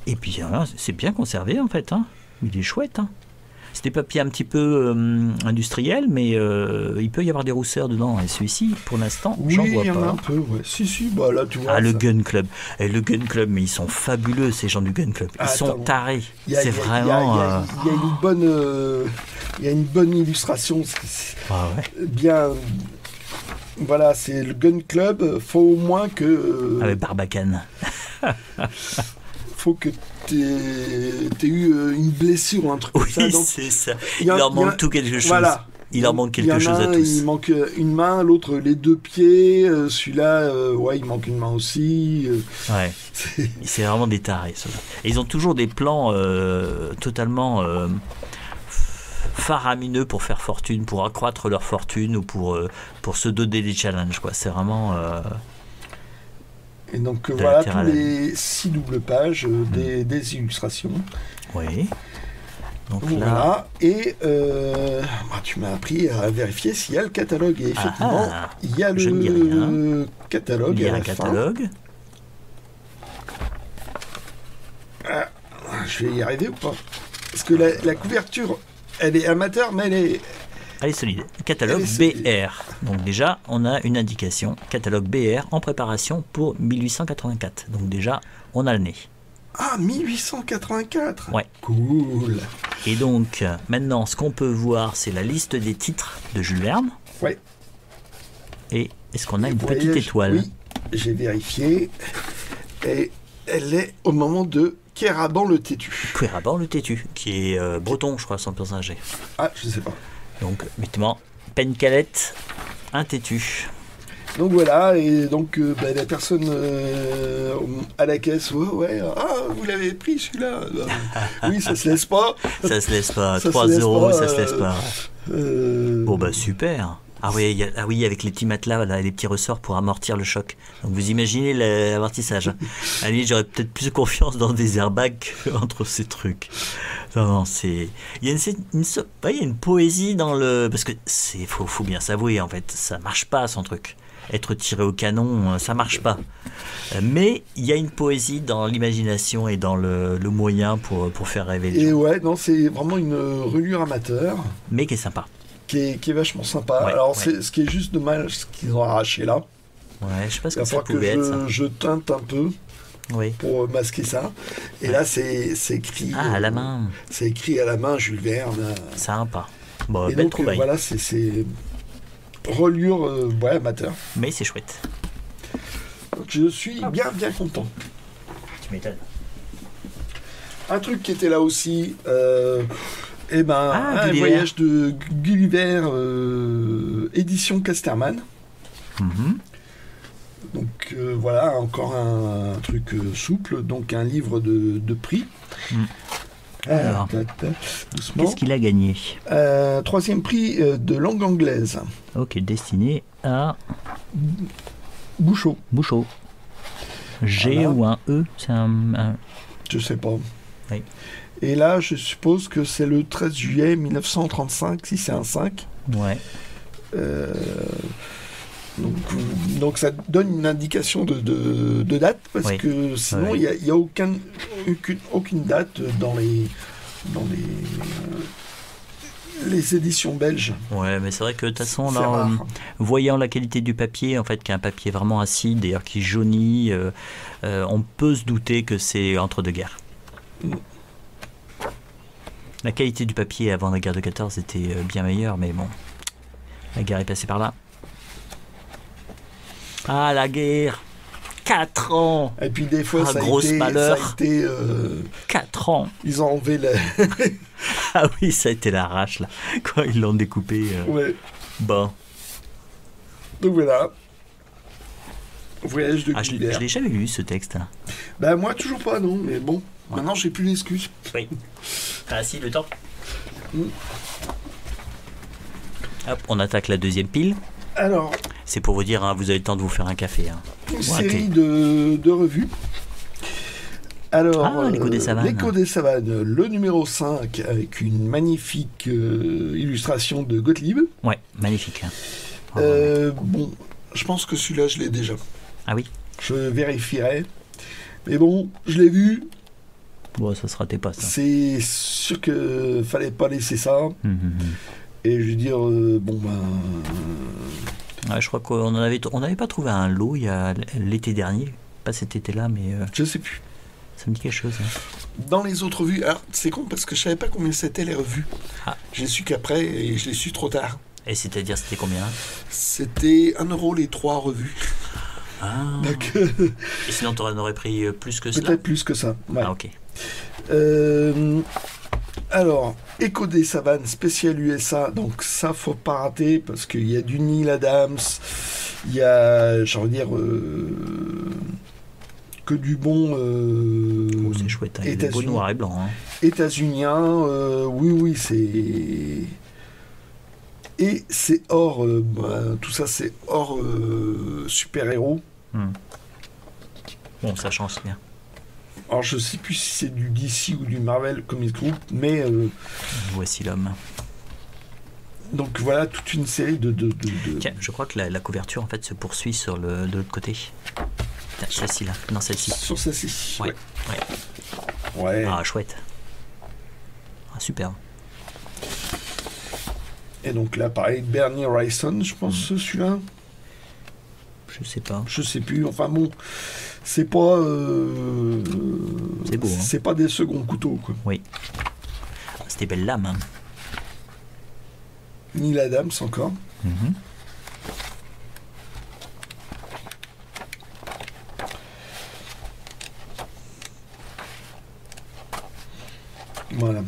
Et puis, c'est bien conservé en fait. Hein. Il est chouette. Hein. C'est des papiers un petit peu industriels, mais il peut y avoir des rousseurs dedans. Et celui-ci, pour l'instant, Oui, j'en vois il y en a pas. un peu, ouais. Si, bah là, tu vois. Ah, le ça- Gun Club. Et le Gun Club, mais ils sont fabuleux, ces gens du Gun Club. Ils sont attends. tarés. Il y a- C'est il y a- vraiment. Il y a une bonne. Il y a une bonne illustration. Ah ouais. Bien. Voilà, c'est le Gun Club. Faut au moins que. Avec Barbacane. Faut que t'aies eu une blessure ou un truc comme Oui, ça. Donc, c'est ça. il Il y a- leur il y a- manque tout quelque chose. voilà. Il leur manque Il y en quelque chose a à un, tous. il manque une main, l'autre les deux pieds. Celui-là, ouais, il manque une main aussi. Ouais. C'est vraiment des tarés, ceux-là. Et ils ont toujours des plans totalement faramineux pour faire fortune, pour accroître leur fortune ou pour se donner des challenges, quoi. C'est vraiment. Et donc la voilà Terre tous à la les 6 doubles pages des illustrations. Oui. Donc là. Voilà. Et tu m'as appris à vérifier s'il y a le catalogue. Et effectivement, Ah, il y a je ne dis le catalogue. Il y a à un la fin. catalogue. Je vais y arriver ou pas? Parce que la couverture, elle est amateur, mais elle est. Elle est solide. Catalogue Elle est solide. BR. Donc déjà, on a une indication. Catalogue BR en préparation pour 1884. Donc déjà, on a le nez. Ah, 1884. Ouais. Cool. Et donc, maintenant, ce qu'on peut voir, c'est la liste des titres de Jules Verne. Ouais. Et est-ce qu'on a une Voyage, petite étoile? Oui, j'ai vérifié. Et elle est au moment de Kéraban le Têtu. Quéraban le Têtu, qui est breton, je crois, son personnage. Ah, je sais pas. Donc, effectivement, Pencalette, un têtu. Donc voilà, et donc la personne à la caisse, ouais, ah, vous l'avez pris celui-là. Oui, ça se laisse pas. Ça se laisse pas. Ça se 3 laisse euros, pas, ça se laisse pas. Bon, bah super. Ah oui, avec les petits matelas, là, les petits ressorts pour amortir le choc. Donc vous imaginez l'amortissage. Hein. À la limite, j'aurais peut-être plus confiance dans des airbags qu'entre ces trucs. Non, c'est. Il y a une poésie dans le. Parce que faut bien s'avouer, en fait, ça marche pas son truc. Être tiré au canon, ça marche pas. Mais il y a une poésie dans l'imagination et dans le moyen pour faire rêver les Et gens. ouais, non, c'est vraiment une reliure amateur Mais qui est sympa. qui est vachement sympa. Ouais, Alors, ouais. ce qui est juste dommage, ce qu'ils ont arraché là. Ouais, je sais pas ce Il va que ça falloir que pouvait être. Ça. je teinte un peu Oui. pour masquer ça. Et là, c'est écrit. Ah, à la main. C'est écrit à la main, Jules Verne. Sympa. Bon, Et belle donc, trouvaille. voilà, c'est reliure amateur. Mais c'est chouette. Donc, je suis bien content. Tu m'étonnes. Un truc qui était là aussi, un Gulliver. voyage de Gulliver, édition Casterman. Mhm. Donc voilà, encore un truc souple, donc un livre de prix. Alors, doucement. qu'est-ce qu'il a gagné? Troisième prix de langue anglaise, Ok, destiné à Bouchot. Bouchot. G Voilà. ou un E? C'est un... Je sais pas. Oui. Et là, je suppose que c'est le 13 juillet 1935, si c'est un 5. Ouais. Donc ça donne une indication de date, parce Oui. que sinon Oui. il n'y a aucune date dans les éditions belges. Ouais, mais c'est vrai que de toute façon, C'est là, rare. voyant la qualité du papier, en fait, qui est un papier vraiment acide, d'ailleurs qui jaunit, on peut se douter que c'est entre deux guerres. La qualité du papier avant la guerre de 14 était bien meilleure, mais bon, la guerre est passée par là. Ah, la guerre. 4 ans. Et puis des fois, Ah, ça a grosse été... malheur. 4 ans. Ils ont enlevé la... Ah oui, ça a été l'arrache, là, quand ils l'ont découpé. Ouais. Bon. Donc voilà. Voyage de Ah, je Gulliver. l'ai jamais lu, ce texte-là. Ben moi, toujours pas, non. Mais bon, maintenant, j'ai plus d'excuses. Oui. Ah si, le temps. Mm. Hop, on attaque la deuxième pile. Alors, C'est pour vous dire, hein, vous avez le temps de vous faire un café. Hein. une Ouais, série de revues. Alors, Ah, L'écho des savanes. L'écho des savanes, le numéro 5, avec une magnifique illustration de Gottlieb. Ouais, magnifique. Hein. Oh, Bon, je pense que celui-là, je l'ai déjà. Ah oui. Je vérifierai. Mais bon, je l'ai vu. Bon, ça se ratait pas, ça. C'est sûr que fallait pas laisser ça. Et je veux dire, bon ben... Ouais, je crois qu'on n'avait pas trouvé un lot il y a l'été dernier. Pas cet été-là, mais Je sais plus. ça me dit quelque chose. Hein. Dans les autres revues, alors c'est con parce que je savais pas combien c'était les revues. Ah. Je l'ai su qu'après et je l'ai su trop tard. Et c'est-à-dire, c'était combien? C'était 1 euro les 3 revues. Ah. Donc, Et sinon, tu en aurais pris plus que cela? peut-être plus que ça. Ouais. Ah, ok. Alors, Écho des savanes spécial USA, donc ça faut pas rater parce qu'il y a du Neil Adams, il y a, j'ai envie de dire, que du bon Oh, c'est chouette, hein. Il y a des beaux noirs et blancs. Hein. états-unien, oui, c'est... Et c'est hors, tout ça c'est hors super-héros. Bon, ça change bien. Alors je sais plus si c'est du DC ou du Marvel Comics Group, mais Voici l'homme. donc voilà toute une série de... Tiens, je crois que la couverture en fait se poursuit sur de l'autre côté. Tiens, celle-ci là, non celle-ci. Sur celle-ci. Ouais. Ouais. Ah, chouette. Ah, superbe. Et donc là, pareil, Bernie Wrightson, je pense, celui-là. Je sais pas. Je sais plus. Enfin bon, c'est pas... C'est beau, hein. C'est pas des seconds couteaux, quoi. Oui. C'était belle lame. Hein. Neil Adams, encore. Voilà.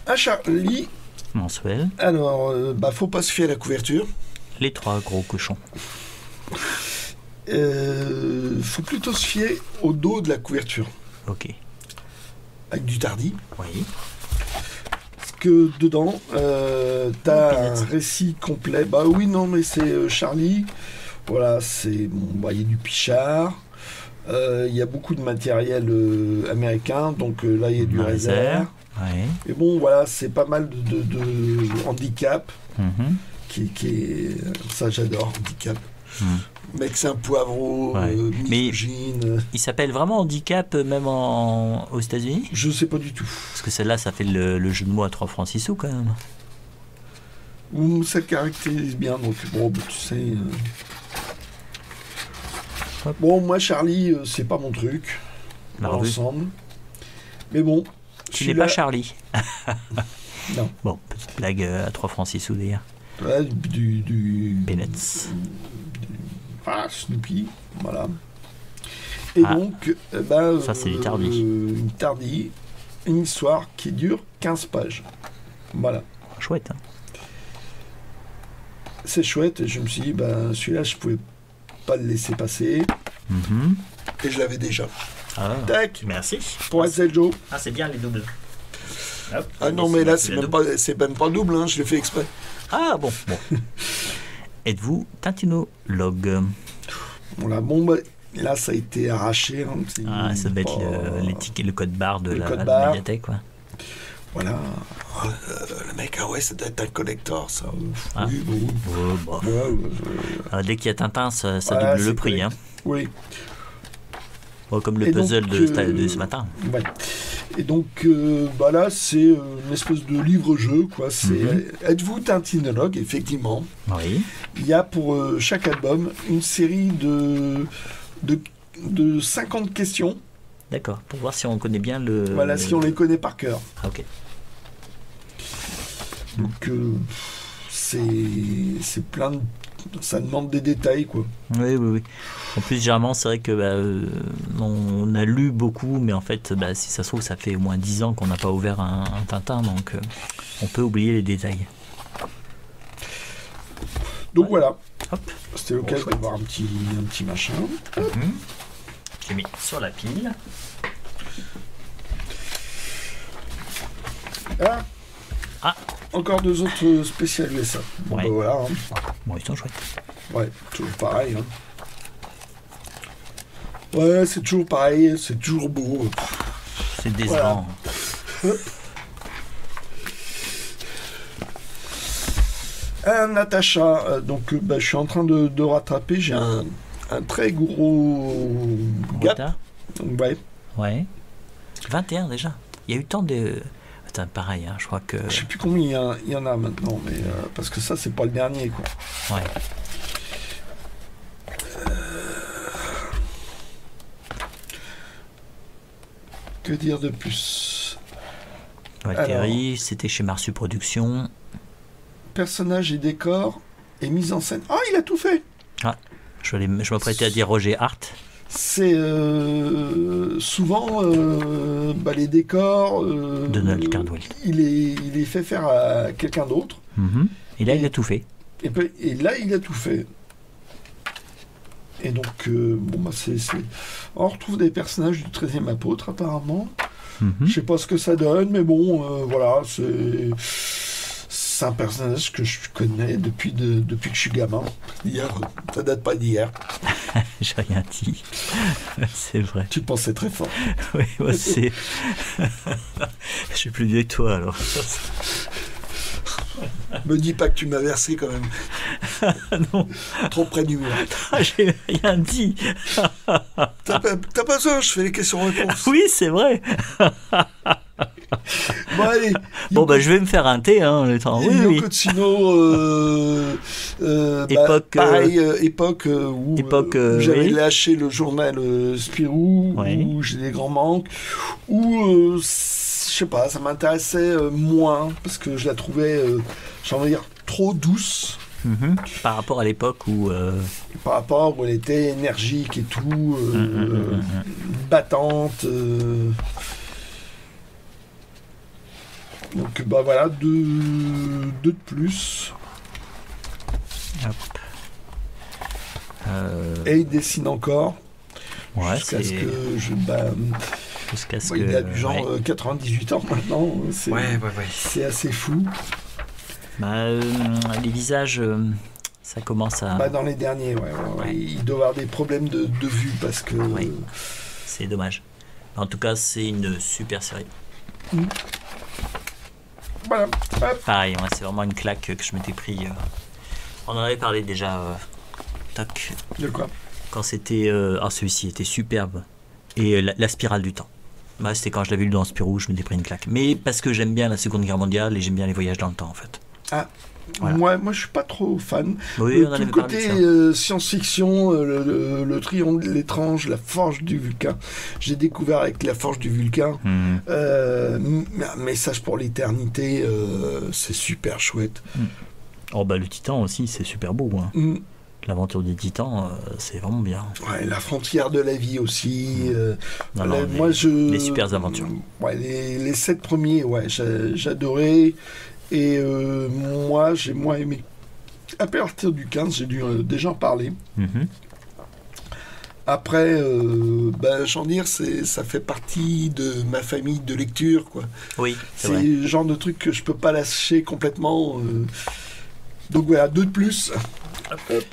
À Charlie, Mensuel. alors, faut pas se fier à la couverture. Les 3 gros cochons. Faut plutôt se fier au dos de la couverture. Ok. Avec du Tardy. Oui. Parce que dedans, t'as un Peanuts. récit complet. Bah oui, non, mais c'est Charlie. Voilà, c'est... Bon, il y a du Pichard. Il y a beaucoup de matériel américain. Donc là, il y a du Razer. Ouais. Et bon, voilà, c'est pas mal de handicap. Qui est... Ça, j'adore, handicap. Mec, c'est un poivreau, Ouais. misogyne. Il s'appelle vraiment Handicap même aux États-Unis? Je sais pas du tout. Parce que celle-là, ça fait le jeu de mots à 3 francs 6 sous quand même. Ça le caractérise bien, donc bon, bah, tu sais. Hop. Bon, moi, Charlie, c'est pas mon truc. La Dans revue. l'ensemble. Mais bon. Tu n'es pas Charlie. Non. Bon, petite blague à 3 francs 6 sous d'ailleurs. Ouais, du Peanuts. Ah, Snoopy, voilà. Et Ah. donc, Ça, c'est du Tardy. Une Tardy, une histoire qui dure 15 pages. Voilà. Chouette. Hein. C'est chouette, et je me suis dit, celui-là, je pouvais pas le laisser passer. Et je l'avais déjà. Ah, Tac, merci. pour Axel Joe. Ah, c'est bien les doubles. Hop. Ah non, mais là, c'est même pas double, hein, je l'ai fait exprès. Ah bon. Êtes-vous tintinologue? Voilà, bon, là, ça a été arraché. Hein, Ah, ça va être le code barre de Le la code barre. médiathèque, quoi. Voilà. Le mec, ah ouais, ça doit être un collector, ça. Ah. Oui, bon. Oh, bah. Ouais, Dès qu'il y a Tintin, ça Voilà, double le c'est prix. correct. Hein. Oui. Oh, comme le Et puzzle donc, de ce matin. Ouais. Et donc, là, c'est une espèce de livre-jeu, quoi. C'est Êtes-vous tintinologue? Effectivement. Oui. Il y a pour chaque album une série de 50 questions. D'accord. Pour voir si on connaît bien le. Voilà, si on les connaît par cœur. Ah, ok. Donc, c'est plein de... Ça demande des détails, quoi. Oui. En plus, généralement, c'est vrai que on a lu beaucoup, mais en fait, si ça se trouve, ça fait au moins 10 ans qu'on n'a pas ouvert un Tintin, donc on peut oublier les détails. Donc voilà. Hop. C'était l'occasion de voir un petit machin. J'ai mis sur la pile. Ah. Encore 2 autres spéciales USA. Bon, Ouais. voilà. Bon, ils sont chouettes. Ouais, toujours pareil. Ouais, c'est toujours pareil, c'est toujours beau. C'est décevant. Natacha, donc je suis en train de rattraper. J'ai un très gros gap. Retard. Ouais. Ouais. 21 déjà. Il y a eu tant de... Attends, pareil, je crois que... Je sais plus combien il y en a maintenant, mais parce que ça, c'est pas le dernier, quoi. Ouais. Que dire de plus? Valtteri, c'était chez Marsu Productions. Personnages et décors et mise en scène. Ah, il a tout fait. Je m'apprêtais à dire Roger Hart. C'est souvent les décors. Donald Cardwell. Il est fait faire à quelqu'un d'autre. Et là, il a tout fait. Et là, il a tout fait. Et donc, on retrouve des personnages du 13e apôtre, apparemment. Je sais pas ce que ça donne, mais bon, voilà, c'est un personnage que je connais depuis que je suis gamin. Hier, ça date pas d'hier. J'ai rien dit. C'est vrai. Tu pensais très fort. Oui, moi c'est... Je suis plus vieux que toi, alors. Me dis pas que tu m'as versé quand même. Non. Trop près du mur. J'ai rien dit. T'as pas besoin, je fais les questions-réponses. Oui, c'est vrai. Bon, allez. Bon, je vais me faire un thé, le temps. Oui. Yoko Tsuno, pareil, époque où j'avais lâché le journal Spirou, où j'ai des grands manques, où, je sais pas, ça m'intéressait moins, parce que je la trouvais, j'ai envie de dire, trop douce. Par rapport à l'époque où... Par rapport où elle était énergique et tout, battante... Donc voilà, deux de plus. Hop. Et il dessine encore. Ouais, jusqu'à ce que jusqu'à ce il a du genre 98 ans maintenant. C'est assez fou. Les visages, ça commence à... dans les derniers, il doit avoir des problèmes de vue parce que... C'est dommage. En tout cas, c'est une super série. Voilà. Pareil, c'est vraiment une claque que je m'étais pris. On en avait parlé déjà. Toc. De quoi? Quand c'était... celui-ci était superbe. Et la spirale du temps. C'était quand je l'avais lu dans Spirou, je m'étais pris une claque. Mais parce que j'aime bien la Seconde Guerre mondiale et j'aime bien les voyages dans le temps, en fait. Voilà. Moi, je suis pas trop fan. Oui, tout le côté science-fiction, le triangle l'étrange, la forge du Vulcain. J'ai découvert avec la forge du Vulcain. Un message pour l'éternité, c'est super chouette. Le Titan aussi, c'est super beau. L'aventure du Titan, c'est vraiment bien. La frontière de la vie aussi. Les super aventures. Les 7 premiers, j'adorais. Et moi, j'ai moins aimé. À partir du 15, j'ai dû déjà en parler. Après, j'en dire, ça fait partie de ma famille de lecture, quoi. Oui, c'est le genre de truc que je peux pas lâcher complètement. Donc voilà, 2 de plus. Hop.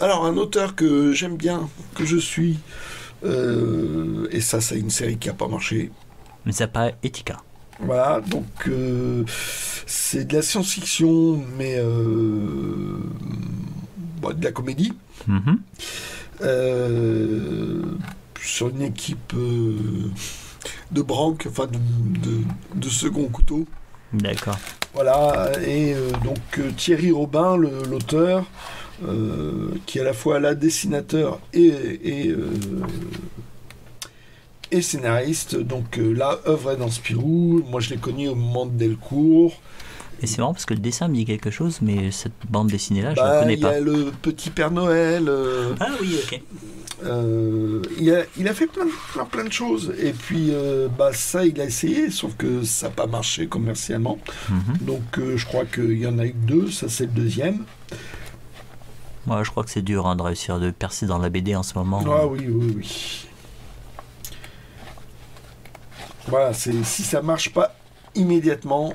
Alors, un auteur que j'aime bien, que je suis, et ça, c'est une série qui n'a pas marché. Mais ça pas Etika. Voilà, donc c'est de la science-fiction, mais de la comédie. Sur une équipe de branque, enfin de second couteau. D'accord. Voilà, et donc Thierry Robin, l'auteur, qui est à la fois dessinateur et et scénariste. Donc là, œuvrait dans Spirou. Moi, je l'ai connu au moment de Delcourt. Et c'est marrant parce que le dessin me dit quelque chose, mais cette bande dessinée-là, je ne la connais pas. Il y a le Petit Père Noël. Ah oui, ok. Il a fait plein de choses. Et puis, ça, il a essayé, sauf que ça n'a pas marché commercialement. Donc, je crois qu'il y en a eu que 2. Ça, c'est le deuxième. Moi, je crois que c'est dur de réussir de percer dans la BD en ce moment. Ah oui. Voilà, si ça marche pas immédiatement,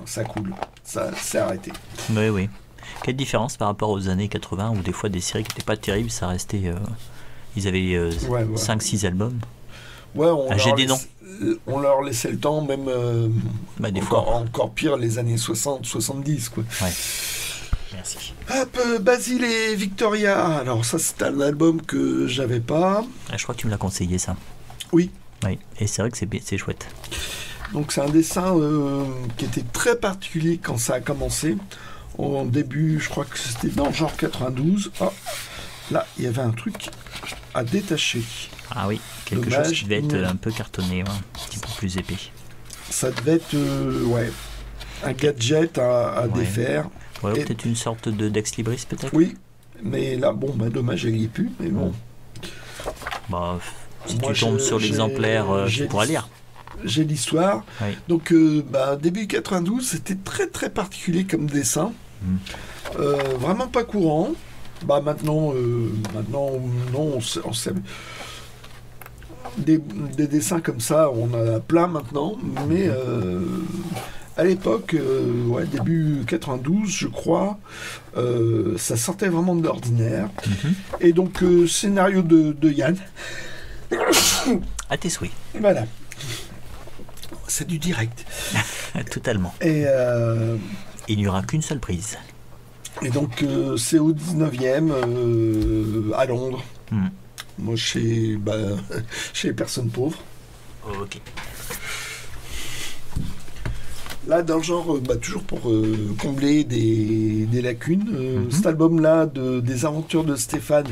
ça coule. Ça s'est arrêté. Oui. Quelle différence par rapport aux années 80 où des fois des séries qui n'étaient pas terribles, ça restait. Ils avaient 5-6 albums. Ouais, j'ai des noms. On leur laissait le temps, même des fois. encore pire les années 60-70, quoi. Ouais. Merci. Hop, Basile et Victoria. Alors ça, c'était un album que j'avais pas. Je crois que tu me l'as conseillé, ça. Oui. Et c'est vrai que c'est chouette. Donc c'est un dessin qui était très particulier quand ça a commencé. Au début, je crois que c'était dans le genre 92. Oh, là, il y avait un truc à détacher. Ah oui, quelque chose qui devait être un peu cartonné, un petit peu plus épais. Ça devait être un gadget à défaire. Ouais, peut-être une sorte de Dex Libris, peut-être. Oui, mais là, dommage, elle n'y est plus. Mais bon. Si tu tombes sur l'exemplaire, tu pourras lire. J'ai l'histoire. Oui. Donc, début 92, c'était très très particulier comme dessin. Vraiment pas courant. Maintenant, non, on sait. Des dessins comme ça, on en a plein maintenant. Mais à l'époque, début 92, je crois, ça sortait vraiment de l'ordinaire. Et donc, scénario de Yann. À tes souhaits. Voilà. C'est du direct. Totalement. Et il n'y aura qu'une seule prise. Et donc, c'est au 19e, à Londres. Moi, chez les personnes pauvres. Ok. Là, dans le genre, toujours pour combler des lacunes, cet album-là, des aventures de Stéphane,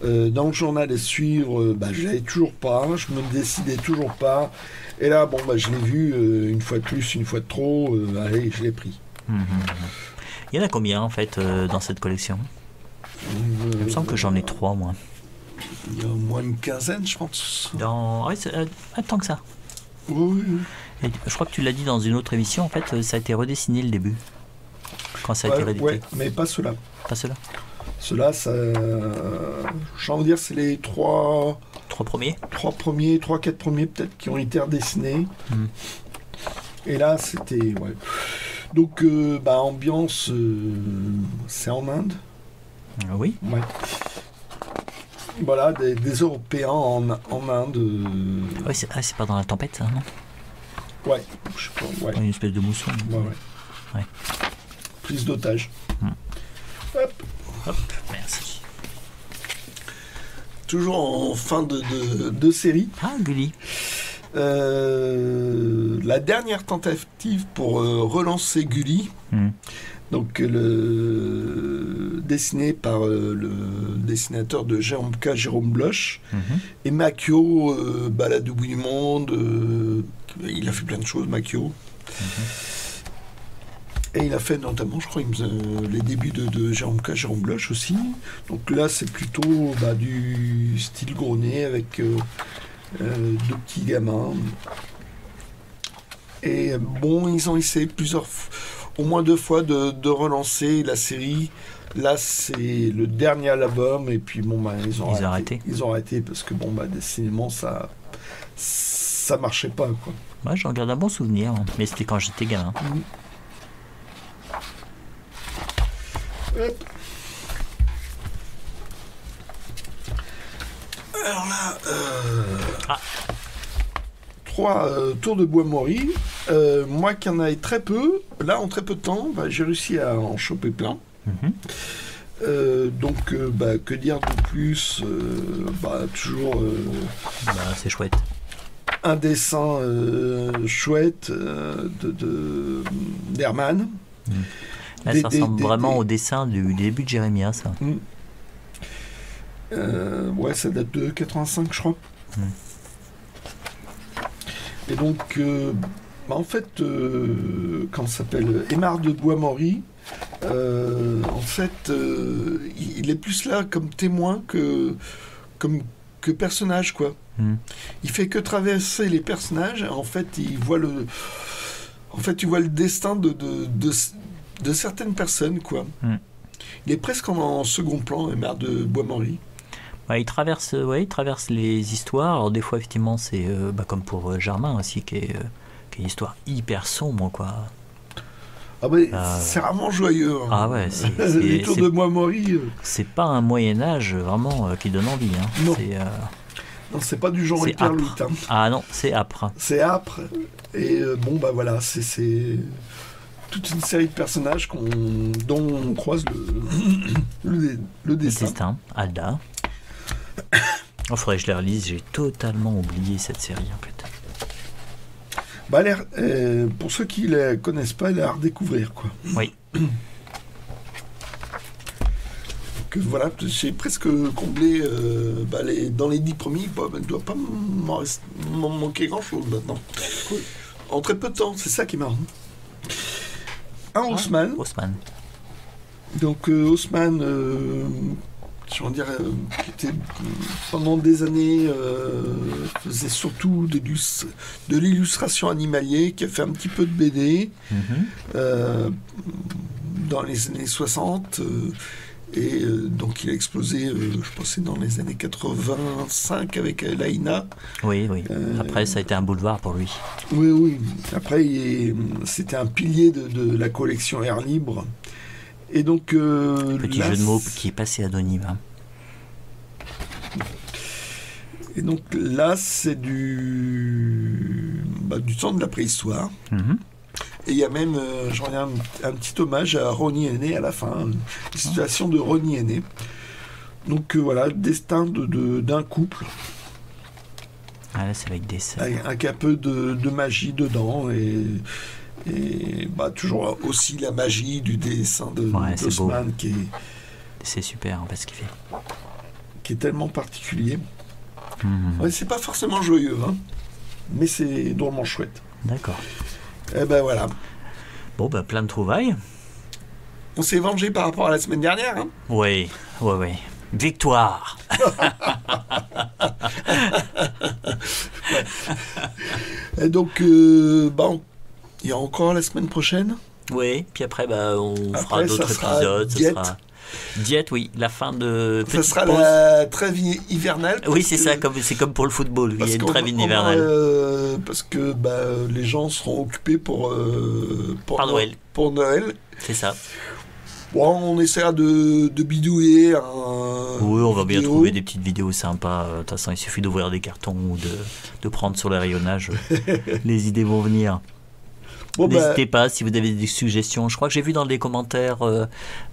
dans le journal à suivre, je l'avais toujours pas, je me décidais toujours pas. Et là, je l'ai vu une fois de plus, une fois de trop, allez, je l'ai pris. Il y en a combien, en fait, dans cette collection? Il me semble que j'en ai 3, moi. Il y a au moins une quinzaine, je pense. Tant que ça. Oui. Et je crois que tu l'as dit dans une autre émission, en fait, ça a été redessiné le début. Quand ça a été réédité. Ouais, mais pas ceux-là. Pas ceux-là. Ceux-là, j'ai envie de dire, c'est les 3 premiers. 3-4 premiers peut-être qui ont été redessinés. Et là, c'était... Ouais. Donc, ambiance, c'est en Inde. Oui. Ouais. Voilà, des Européens en Inde. Ouais, c'est pas dans la tempête, ça, non? Ouais, je sais pas. Ouais. Une espèce de mousson. Ouais. Prise d'otage. Hop, merci. Toujours en fin de série. Ah, Gulli. La dernière tentative pour relancer Gulli. Donc, dessiné par le dessinateur de Jérôme Bloch. Et Macchio, la double du monde. Il a fait plein de choses, Macchio. Et il a fait notamment, je crois, les débuts de Jérôme Bloch aussi. Donc là, c'est plutôt du style Grenet avec 2 petits gamins. Et ils ont essayé au moins 2 fois de relancer la série. Là, c'est le dernier album, et puis ils ont arrêté. Ils ont arrêté parce que décidément, ça marchait pas, quoi. Moi, j'en garde un bon souvenir, mais c'était quand j'étais gamin. Hop. Alors là, 3 tours de bois Mori. Moi qui en avais très peu, là en très peu de temps, j'ai réussi à en choper plein. Donc que dire de plus, toujours c'est chouette. Un dessin chouette d'Herman. Là, ça ressemble vraiment au dessin du début de Jérémia, ça. Ouais, ça date de 85, je crois. Et donc, en fait, comment ça s'appelle, Aymar de Boismorry, en fait, il est plus là comme témoin que personnage, quoi. Il fait que traverser les personnages. En fait, il voit le destin de certaines personnes, quoi. Il est presque en second plan, Aymar de Boismorry. Ouais, il traverse les histoires. Alors des fois, effectivement, c'est comme pour Germain aussi, qui est une histoire hyper sombre, quoi. Ah ouais, c'est rarement joyeux. Hein. Ah ouais, les tours de Boismorry. C'est pas un Moyen-Âge vraiment qui donne envie. Hein. Non. Non, c'est pas du genre hyperlutte. Hein. Ah non, c'est âpre. C'est âpre. Et voilà, c'est toute une série de personnages dont on croise le destin. Alda. Il faudrait que je la relise, j'ai totalement oublié cette série en fait. Pour ceux qui ne la connaissent pas, elle est à redécouvrir, quoi. Oui. Que voilà, j'ai presque comblé dans les 10 premiers, il ne doit pas m'en manquer grand-chose maintenant. Cool. En très peu de temps, c'est ça qui est marrant. Haussmann. Donc Haussmann, qui était pendant des années faisait surtout de l'illustration animalier, qui a fait un petit peu de BD dans les années 60 donc il a explosé, je pensais dans les années 85 avec Laïna. Oui. Après ça a été un boulevard pour lui. Oui. Après c'était un pilier de la collection Air Libre. Et donc, petit jeu de mots qui est passé anonyme. Hein. Et donc là, c'est du temps de la préhistoire. Et il y a même, j'en ai un petit hommage à Ronnie Henné à la fin, une situation de Ronnie Henné. Donc voilà, le destin d'un couple. Ah là, c'est avec des scènes. Avec un peu de magie dedans et toujours aussi la magie du dessin d'Haussmann c'est super en fait ce qu'il fait, qui est tellement particulier. Ouais, c'est pas forcément joyeux, hein, mais c'est drôlement chouette. D'accord. Et voilà. Bon, plein de trouvailles. On s'est vengé par rapport à la semaine dernière, hein. Oui. Victoire. Et donc il y a encore la semaine prochaine. Oui, puis après on fera d'autres épisodes. Ça sera Diète, oui, la fin de ça sera pause. La trêve hivernale. Oui, c'est ça, c'est comme pour le football, il y a une trêve hivernale. Parce que les gens seront occupés pour Noël. Pour Noël. C'est ça. Bon, on essaiera de bidouiller oui, on va bien trouver des petites vidéos sympas. De toute façon, il suffit d'ouvrir des cartons ou de prendre sur les rayonnages. Les idées vont venir. Bon, n'hésitez pas si vous avez des suggestions. Je crois que j'ai vu dans les commentaires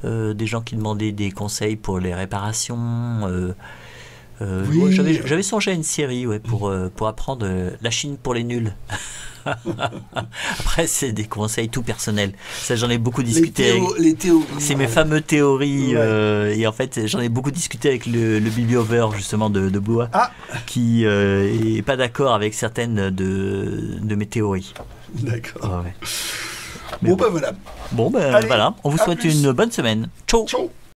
des gens qui demandaient des conseils pour les réparations. Oui. J'avais songé à une série pour apprendre la Chine pour les nuls. Après, c'est des conseils tout personnels. Ça, j'en ai beaucoup discuté. Les théories. C'est mes fameuses théories. Et en fait, j'en ai beaucoup discuté avec le biblioveur justement de Blois, qui est pas d'accord avec certaines de mes théories. D'accord. Ouais. Bon, voilà. Bon, allez, voilà. On vous souhaite une bonne semaine. Ciao.